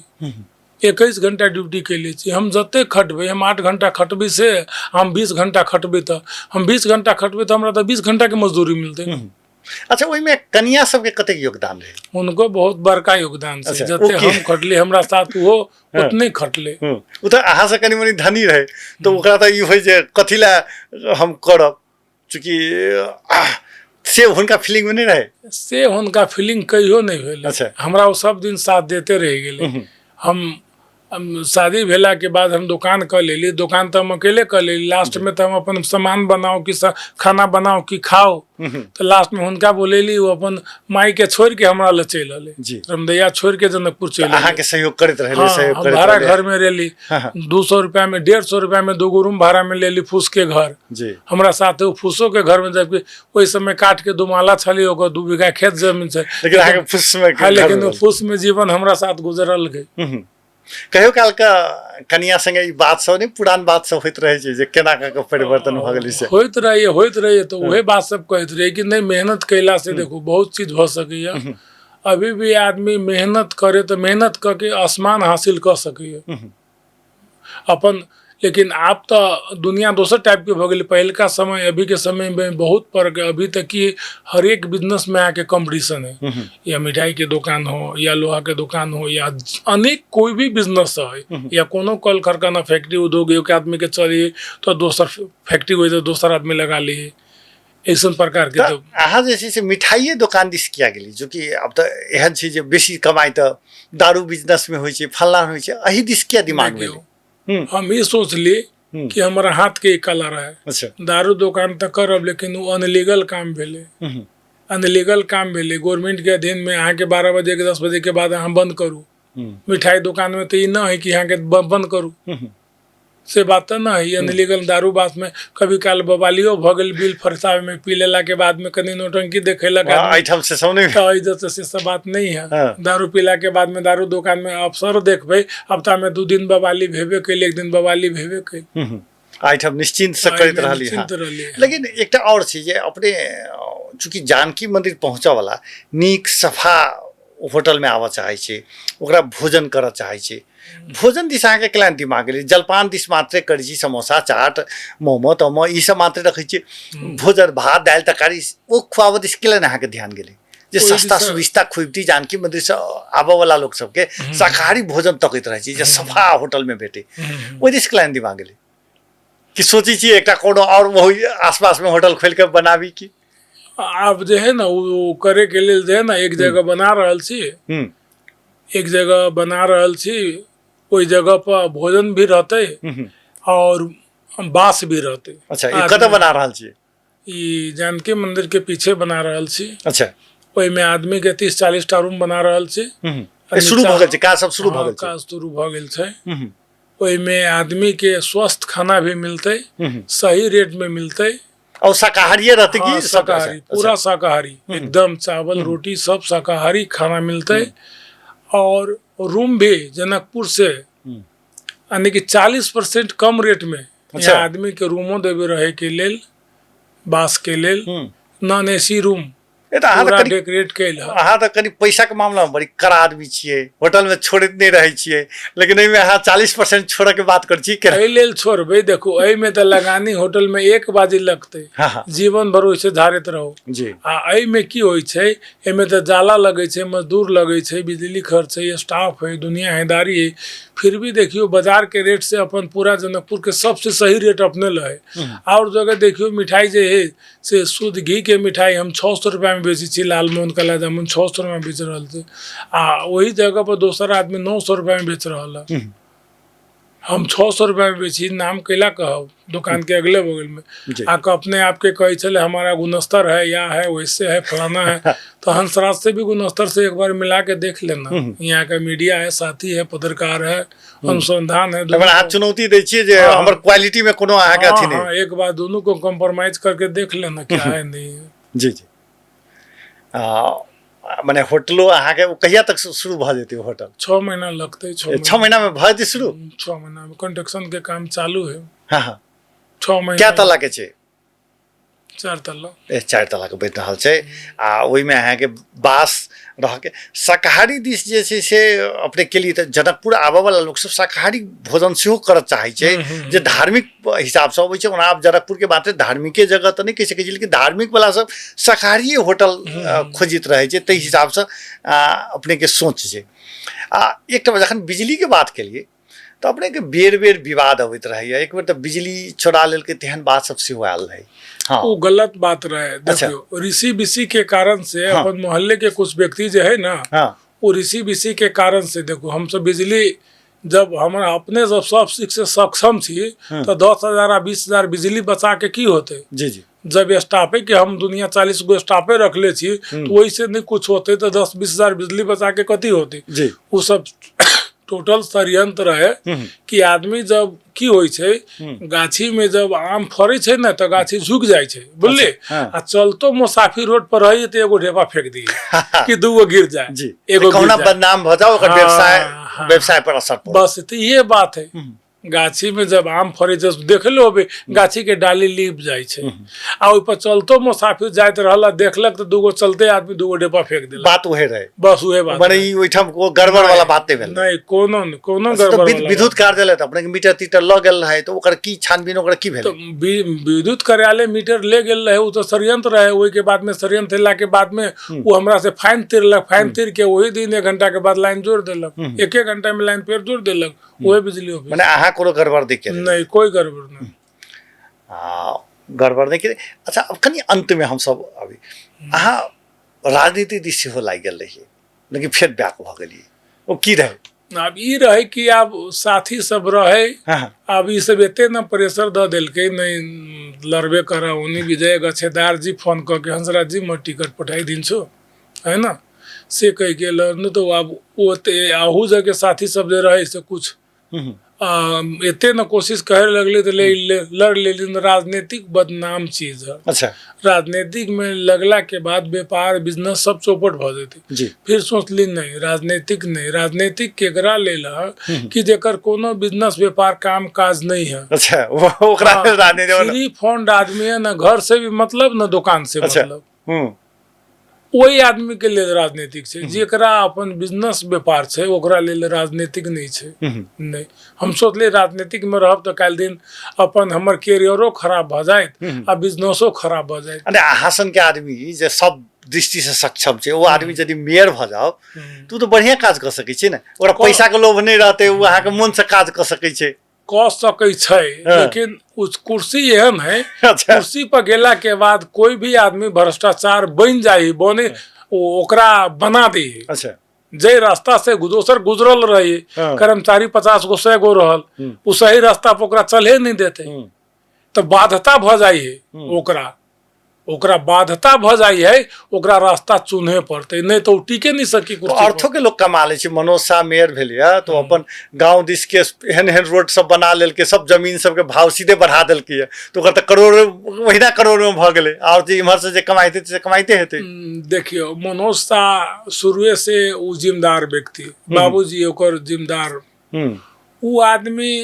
21 घंटा ड्यूटी कैले छी। हम जते खटबे, हम 8 घंटा खटबे से हम 20 घंटा खटबे तो हम 20 घंटा खटबे तो हमरा तो 20 घंटा के मजदूरी मिलते।
अच्छा, वही में कन्या सबके कते योगदान रहे?
उनको बहुत बड़का योगदान छै। जते हम खटले हमरा साथ वो उतने खटले।
उ त अहाँ से कनी मनी धनी रहे तो ओकरा त ई होय जे कथिला हम करब, चूंकि से हुनका फीलिंग में नहीं रहे,
से हुनका फीलिंग कहियो नहीं भेल।
अच्छा।
हमरा वो सब दिन साथ देते रह गेले। हम शादी भेला के बाद हम दुकान कर लेली, दुकान तो हम अकेले कर लेली। लास्ट में तो हम अपन सामान बनाओ कि खाना बनाओ कि खाओ, तो लास्ट में हुनका बोलेली वो अपन माई के छोड़ के हमरा ले चल आले। रमदैया छोड़ के जनकपुर चल आले।
अहाँ के सहयोग करत रहे? सहयोग करत
भाड़ा घर में रहली, 200 रुपया में 150 रुपया में 2 गो रूम भाड़ा में लेली फूस के घर
जी।
हमरा साथ फूसो के घर में, जबकि ओहि समय काट के 2 माला छली, 2 बीघा खेत जमीन छै, लेकिन फूस में जीवन हमरा साथ गुजरल गई।
कहियो काल का कनिया संगे ई बात सब नहीं, पुरान बात सब होइत रहे छै जे केना का परिवर्तन भ गेली से?
होइत रहिए तो वही बात सब कहत रहे कि नहीं मेहनत कैला से देखो बहुत चीज हो सकैया। अभी भी आदमी मेहनत करे तो मेहनत करके आसमान हासिल कर सकैया अपन। लेकिन आप तो दुनिया दोसर टाइप के भ गेली। पहले का समय अभी के समय में बहुत फर्क है। अभी तक की हर एक बिजनेस में आके कंपटीशन है, या मिठाई के दुकान हो, या लोहा के दुकान हो, या अनेक कोई भी बिजनेस है, या कोनो कल कारखाना फैक्ट्री उद्योग एक आदमी के चली तो दोसर फैक्ट्री हो तो दोसर आदमी लगा ली, ऐसा प्रकार के। तो
अहाँ जे से मिठाई दुकान दिस किया गेली, जो कि अब तो एहन छै जे बेसी कमाई तो दारू बिजनेस में होइ छै, फल्ला होइ छै, अही दिस किया दिमाग में?
हम ये सोच ली कि हमारा हाथ के कला रहा है।
अच्छा। दारू
दुकान तक करब, लेकिन वो अनलीगल काम भेले, अनलीगल काम भेले। गवर्नमेंट के अधीन में अहाँ के 12 बजे के 10 बजे के बाद अहाँ बंद करू। मिठाई दुकान में तो ये ना है कि यहाँ के बंद करू, से बात तो ना है। अनलीगल दारू बात में कभी काल बवालियो भ गेल, बिल फरसावे में पी लेला के बाद में कनी नौटंकी देखेला का
आइटम से
सब बात नहीं है। दारू पीला के बाद में दारू दुकान में अफसर देखबे, हफ्ता में 2 दिन बवाली भेबे कैल, 1 दिन बवाली भेबे कैल,
आइटम निश्चिंत से करैत रहली। लेकिन एकटा और छै जे अपने चूंकि जानकी मंदिर पहुँचा वाला नीक सफा होटल में आवा चाहे छै, ओकरा भोजन करऽ चाहे छै, भोजन दिस अहाँके केलान दिमाग गेलै? जलपान दिस मात्रे करै छी, समोसा चाट मोमो तोमो ई सब मात्रे रखै छी, भोजन भात दालि तरकारी ओ खुआबऽ दिस केलान अहाँके ध्यान गेलै जे सस्ता सुविस्ता खुबती जानकी मंदिर से आबऽ वाला लोग सबके शाकाहारी भोजन तकैत रहै छी जे सफा होटल में भेटे, ओहि दिस केलान दिमाग गेलै? कि सोची छी एकटा कोनो और वही आसपास में होटल खोल के बनाबी की?
आप जो है ना वो करे के लिए जो है ना एक जगह बना रहल छी, एक जगह बना रहल छी, कोई जगह पर भोजन भी रहते और बास भी रहते।
अच्छा, ये कतऽ बना रहल छी?
ई जानकी मंदिर के पीछे बना रहल छी।
अच्छा,
ओहि में आदमी के 30-40 टा रूम बना रहल छी।
शुरू भ गेल छै, काज सब शुरू भ गेल छै?
काज शुरू भ गेल छै। ओहि में आदमी के स्वस्थ खाना भी मिलते, सही रेट में मिलते।
और शाकाहारी रहते
हाँ,
कि
शाकाहारी, पूरा शाकाहारी, एकदम चावल रोटी सब शाकाहारी खाना मिलते है। और रूम भी जनकपुर से यानी कि 40% कम रेट में
अच्छा।
यहाँ आदमी के रूमो देवे रहे के लेल, बास के लेल, नॉन एसी रूम
ये तो अहाँ
पूरा
तो करीब
डेकोरेट कैल है।
अहाँ तो करीब पैसा के मामला में बड़ी कड़ा आदमी छियै, होटल में छोड़ैत नहीं रहे छियै, लेकिन एहिमे अहाँ 40% छोड़े के बात कर छी के।
एहि लेल छोड़बै, देखू एहि में तो लगानी होटल में 1 बाजी लगते,
हाँ हाँ
जीवन भर वैसे धारित रहो।
जी
आ एहि में की होइ छै, एहिमे तो जाला लगे छै, मजदूर लगे छै, बिजली खर्च है, स्टाफ है, दुनिया हैदारी है, फिर भी देखियो बाजार के रेट से अपन पूरा जनकपुर के सबसे सही रेट अपने लहे। और जगह देखियो मिठाई जे है से शुद्ध घी के मिठाई हम 600 रुपया में बेची छी, लालमोहन काला जामुन 600 रुपया में बेच रहल थे, आ वही जगह पर दोसर आदमी 900 रुपया में बेच रहा है। हम 600 रुपया में बेची, नाम कैला कहब दुकान के अगले बगल में,
जी।
आके अपने आप के कहे चले हमारा गुणस्तर है, या है वैसे है फलाना है। तो हंसराज से भी गुणस्तर से एक बार मिला के देख लेना। यहाँ का मीडिया है, साथी है, पत्रकार है, अनुसंधान है,
लेकिन अहाँ चुनौती दै छियै जे
हाँ।
हमर क्वालिटी में कोनो अहाँ के अथी नहीं।
हाँ, एक बार दोनों को कॉम्प्रोमाइज करके देख लेना क्या है नहीं है।
जी जी माने होटलो अहाँ के कहिया तक शुरू भ जेतै होटल?
6 महीना लगते,
6 महीना में भ जेतै शुरू?
6 महीना में कंस्ट्रक्शन के काम चालू है।
हाँ हाँ
6 महीना
क्या तला के छै?
4 तल्ला।
4 तला के बनि रहल छै। आ ओहि में अहाँ के बास रह के शाकाहारी दिस जे छै से अपने के लिए जनकपुर आबऽ वाला लोग सब शाकाहारी भोजन सेहो करऽ चाहै छै, जे धार्मिक हिसाब से अबै छै। ओना आप जनकपुर के बात है धार्मिके जगह तो नहीं कह सकै छी, लेकिन धार्मिक वाला सब शाकाहारी होटल खोजित रहे छै, ताहि हिसाब से अपने के सोच छै। एक जखन बिजली के बात केलिए तो अपने के बेर बेर विवाद अबैत रहैया। एक बेर तो बिजली चोरा लेलकै तेहन बात सब सेहो आयल रहे। हाँ
वो गलत बात रहे। देखियो ऋषि बिसी के कारण से
हाँ।
अपन मोहल्ले के कुछ व्यक्ति जो है ना,
हाँ
वो ऋषि बिसी के कारण से देखो हम सब बिजली जब हमारा अपने जब सब से सक्षम थी तो 10,000 आ 20,000 बिजली बचा के की होते।
जी जी
जब स्टाफे के हम दुनिया 40 गो स्टाफे रख ले छी तो वही से नहीं कुछ होते तो 10-20,000 बिजली बचा के कथी होती।
जी
वो सब टोटल षड्यंत्र है कि आदमी जब की होइ छै, गाछी में जब आम फरे छै ना तो गाछी झुक जाय छै, बुझलिए।
हाँ।
आ चलतो मुसाफिर रोड पर रही तो एगो ढेपा फेंक दी कि दूगो गिर जाए,
जी
एगो
कौना
गिर जाए।
बदनाम भ जाओ, ओकर
हाँ,
व्यवसाय
हाँ।
व्यवसाय पर असर पड़े।
बस तो ये बात है। गाछी में जब आम फरे जब देख लो बे गाछी के डाली लीप जाय छै, आ ओइ पर चलतो मुसाफिर जाइत रहला देखलक तो दूगो चलते आदमी दूगो डेपा फेंक देलक।
बात उहे रहे,
बस उहे बात
माने
है।
ई ओइठाम को गड़बड़ वाला बात नहीं भेल।
नहीं कोनो
तो
गड़बड़ वाला
विद्युत कार्यालय तो अपने के मीटर तीटर ल गेल रहे, तो ओकर की छानबीन ओकर की भेल?
तो विद्युत कार्यालय मीटर ले गेल रहे, वो तो षड्यंत्र रहे। वही के बाद में षड्यंत्र भेला के बाद में वो हमरा से फाइन तीरलक, फाइन तीर के वही दिन 1 घंटा के बाद लाइन जोड़ देलक, 1 घंटा में लाइन फिर जोड़ देलक, वही बिजली ऑफिस।
माने अहाँ कोनो गड़बड़ देखे
नहीं कोई गड़बड़ नहीं।
गड़बड़ नहीं करे। अच्छा अब कनी अंत में हम सब अभी अहाँ राजनीति दिस सेहो लागि गेल रहिए, लेकिन फिर बैक भ गेलिए, वो की रहे?
अब ई रहे कि अब साथी सब रहे,
हाँ
अब ई सब एते ना प्रेशर द देलके, नहीं लड़बे करा उन्हीं विजय गछेदार जी फोन करके हंसराज जी मैं टिकट पठाई दिन छो है ना से कह के लड़ने। तो अब ओते आहू जगह साथी सब जे रहे से कुछ एते न कोशिश करे लगले तो लड़ लेकिन राजनीतिक बदनाम चीज है।
अच्छा
राजनीतिक में लगला के बाद व्यापार बिजनेस सब चौपट भ जेते।
जी
फिर सोचली नहीं राजनीतिक नहीं, राजनीतिक केकरा लेला कि जेकर कोनो बिजनेस व्यापार काम काज नहीं है।
अच्छा ओकरा राजनीति
फ्री फंड आदमी है, न घर से भी मतलब न दुकान से
अच्छा।
मतलब वही आदमी के लिए राजनीतिक छै। जेकरा अपन बिजनेस व्यापार छै ओकरा लेल राजनीतिक नहीं छै। नहीं हम सोचले राजनीतिक में रहब तो काल दिन अपन हमर कैरियरो खराब भ जाए आ बिजनेसो खराब भ जाए।
अरे हासन के आदमी जे सब दृष्टि से सक्षम छै, वो आदमी यदि मेयर भ जाओ तो बढ़िया काज कर सकै छै ने। ओकरा पैसा के लोभ नहीं रहते, वो अहाँ के मन से काज कर सकै छै,
कह सकै छै। लेकिन उस कुर्सी एहन है,
अच्छा।
कुर्सी पर गेला के बाद कोई भी आदमी भ्रष्टाचार बन जाए बने ओकरा बना दे।
अच्छा
जे रास्ता से दोसर गुजरल रही कर्मचारी 50 गो 100 गो रहल, उ सही रास्ता पर ओकरा चले नहीं देते तो बाध्यता भ जाए ओकरा। ओकरा बाध्यता भ जाइ है, ओकरा रास्ता चुने पड़ते, नहीं तो टिके नहीं सकी
तो
कुर्सी पर।
अर्थों के लोग कमा ले छै। मनोज शाह मेयर भेलिए तो अपन गांव दिस के एहन एहन रोड सब बना लेलकै, सब जमीन सबके भाव सीधे बढ़ा देलकै है, तो ओकर तऽ करोड़ महीना करोड़ में भ गेलै। और जे इम्हर से जे कमाइते से कमाइते हेतै।
देखियो मनोज शाह शुरुए से उ जिम्मेदार व्यक्ति, बाबूजी ओकर जिम्मेदार, उ आदमी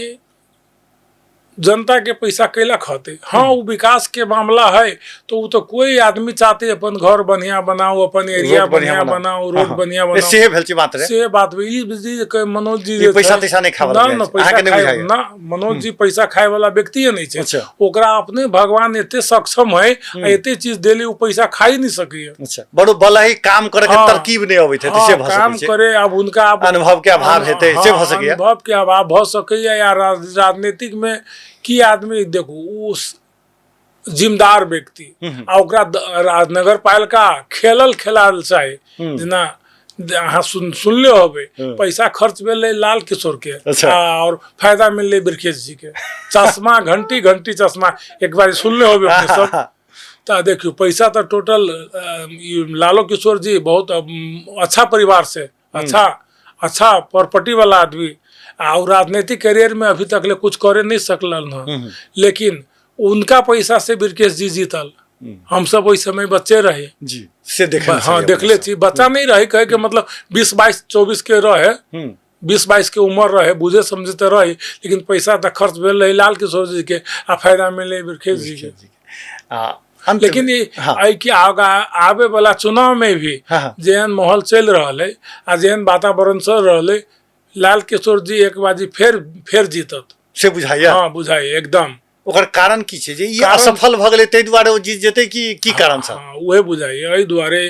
जनता के पैसा कैला खाते। हाँ वो विकास के मामला है तो वो तो कोई आदमी चाहते अपन घर बढ़िया बनाओ, अपन एरिया बढ़िया बनाओ, रोड बढ़िया बनाओ,
से भेल छै बात रे।
से बात ई मनोज जी
ये पैसा तैसा नहीं खावला
ना पैसा खाए ना, मनोज जी पैसा खाए वाला व्यक्ति है नहीं छै। ओकरा अपने भगवान एते सक्षम है, एते चीज देले उ पैसा खाई नहीं सकी है।
अच्छा, बड़ो बलही काम करे के तरकीब नहीं होइत है, से भ
काम करे। अब उनका
अनुभव के अभाव हेतै, से भ सकै,
अनुभव के अभाव भ सकै या राजनीतिक में की आदमी देखो उस जिम्मेदार व्यक्ति आ ओकरा नगर पालिका खेलल खेलाल चाहे, जेना अहाँ सुनले होबे पैसा खर्च भेलै लाल किशोर के।
अच्छा।
और फायदा मिलले बिरखेश जी के, चश्मा घंटी घंटी चश्मा एक बार सुनले होबे अपने सब। तो देखियो पैसा तो टोटल लालो किशोर जी बहुत अच्छा परिवार से, अच्छा प्रॉपर्टी वाला आदमी, और राजनीतिक करियर में अभी तक ले कुछ करे नहीं सकल न, लेकिन उनका पैसा से बिरकेश जी जीतल। हम सब वही समय बच्चे रहे
जी, से देख
हाँ देखले छी, बच्चा नहीं रहे कहे के मतलब 20 22 24 के रहे, 20 22 के उम्र रहे, बुझे समझते रहे, लेकिन पैसा तो खर्च भेल रहे लाल किशोर जी के आ फायदा मिले बिरकेश जी के। लेकिन ये आवे वाला चुनाव में भी जेहन माहौल चल रहा है आ जेहन वातावरण चल रहा है, लाल किशोर जी एक बाजी फेर जीतत
से बुझाइया।
हाँ बुझाइए एकदम।
ओकर कारण की छै जे ई असफल भ गेलै तै दुआरे ओ जीत जेतै की कारण से?
हाँ उहे बुझाइए एहि दुआरे।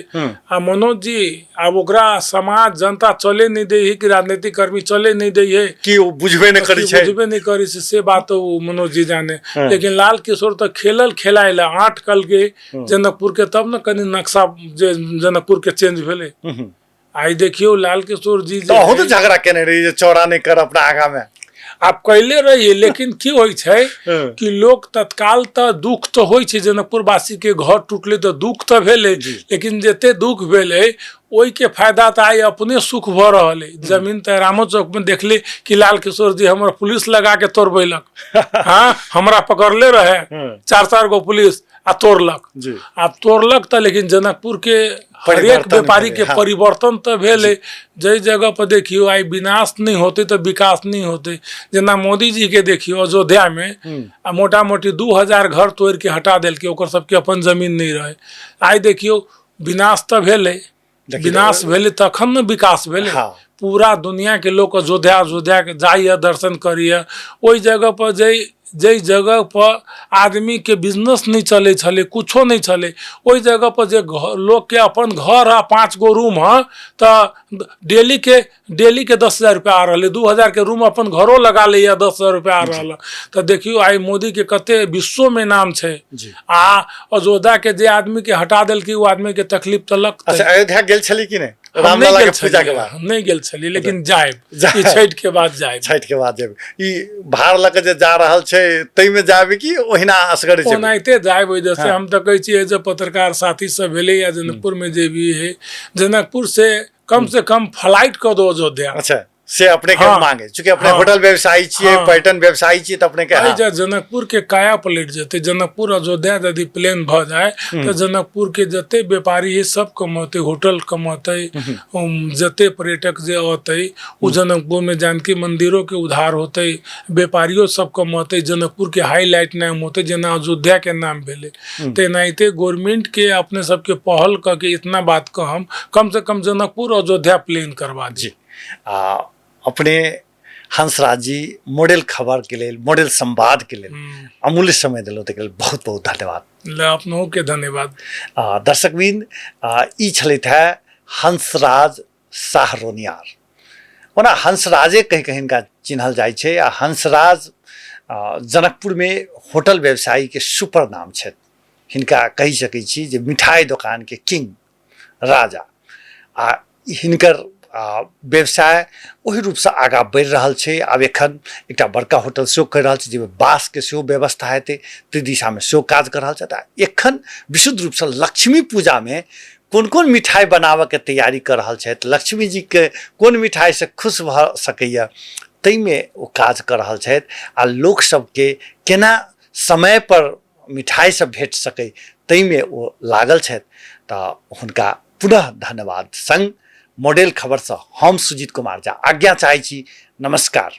आ मनोज जी अब ओकरा समाज जनता चले नहीं दे है कि राजनीतिक कर्मी चले नहीं दे है
कि ओ बुझबे नहीं करी छै,
बुझबे नहीं करी से बात तो मनोज जी जाने। लेकिन लाल किशोर तो खेलल खेलाइला 8 कल के जनकपुर के, तब न कनी नक्शा जे जनकपुर के चेंज भेले। आई देखियो लाल किशोर जी
तो झगड़ा केने रही जे चौड़ा नहीं कर अपना आगा में,
आप कैले रहिए। लेकिन की होय छै कि लोग तत्काल तो दुख तो होय छै, जनकपुर वासी के घर टूटले तो दुख तो भेले, लेकिन जते दुख भेले ओई के फायदा तो आई अपने सुख भ रहल है। जमीन तो रामो चौक में देखले कि लाल किशोर जी हमरा पुलिस लगा के तोड़बेलक। हाँ हमरा पकड़ले रहे 4 गो पुलिस आ तोड़लक। आप तोड़लक तो लेकिन जनकपुर के हर एक व्यापारी के परिवर्तन तो भेले। जई जगह पर देखियो आई विनाश नहीं होते तो विकास नहीं होते। जना मोदी जी के देखियो अयोध्या में मोटा मोटी 2000 घर तोड़ के हटा देल के, ओकर सबके अपन जमीन नहीं रहे। आई देखियो विनाश तो भेले, विनाश भेले तखन न विकास भेले। पूरा दुनिया के लोग अयोध्या के जाइए दर्शन करिए। ओई जगह पर जई जगह पर आदमी के बिजनेस नहीं चले छले, कुछो नहीं चले, ओई जगह पर जे लोग के अपन घर है 5 गो रूम है तो डेली के 10,000 रुपया आ रहा है। 2000 के रूम अपन घरों लगा ले 10,000 रुपया आ रहा है। तो देखियो आई मोदी के कते विश्व में नाम है। आ अयोध्या के जे आदमी के हटा दिल की, वो आदमी के तकलीफ तो लगता।
अच्छा अयोध्या गेल छली कि नहीं?
हम नहीं गेल छली, लेकिन जाएब छठ के बाद जाएब।
छठ के बाद जाएब। ई भार लक जे जा रहल छै तई में जाएब कि ओहिना असगर छै?
ओनाइते जाएब। जैसे हम तो कहै छियै जे पत्रकार साथी सब भेले या जनकपुर में जे भी है, जनकपुर से कम फ्लाइट कर दो अयोध्या।
अच्छा से अपने के मांगे, चूंकि अपने होटल व्यवसायी छियै, पर्यटन व्यवसायी छियै, तो अपने के
जनकपुर के काया पलट जेते। जनकपुर अयोध्या यदि प्लेन भ जाए तो जनकपुर के जते व्यापारी है सब कमते, होटल कमते, जते पर्यटक जे आते उ जनकपुर में जानकी मंदिरों के उद्धार होते, व्यापारियों सब कमते, जनकपुर के हाईलाइट नाम होते, जना अयोध्या के नाम भेले। तेनाहिते गवर्नमेंट के अपने सबके पहल करके इतना बात कम से कम जनकपुर अयोध्या प्लेन करवा दी।
अपने हंसराज जी मॉडल खबर के लिए, मॉडल संवाद के लिए अमूल्य समय दिलो के लिए बहुत बहुत धन्यवाद।
अपनों के धन्यवाद।
दर्शकबिन ई छलैथ है हंसराज शाह रोनियार। ओना हंसराजे कहीं कहीं का चिन्हल जाय छै। आ हंसराज जनकपुर में होटल व्यवसायी के सुपर नाम छै। हिनका कहि सकै छी जे मिठाई दुकान के किंग राजा। आ हिनकर व्यवसाय ओही रूपसँ आगाँ बढ़ि रहल छै। आब एखन एकटा बड़का होटल सेहो कहि रहल छै, जाहिमे बाँसके सेहो व्यवस्था हेतै, ताहि दिशामे सेहो काज कऽ रहल छै। तऽ एखन विशुद्ध रूपसँ लक्ष्मी पूजामे कोन कोन मिठाइ बनाबऽके तैयारी कऽ रहल छथि, लक्ष्मी जीके कोन मिठाइसँ खुश भऽ सकैए, ताहिमे ओ काज कऽ रहल छथि। आ लोकसभके केना समयपर मिठाइसभ भेट सकै, ताहिमे ओ लागल छथि। तऽ हुनका पुनः धन्यवाद संग मॉडल खबरसँ हम सुजीत कुमार झा आज्ञा चाहै छी। नमस्कार।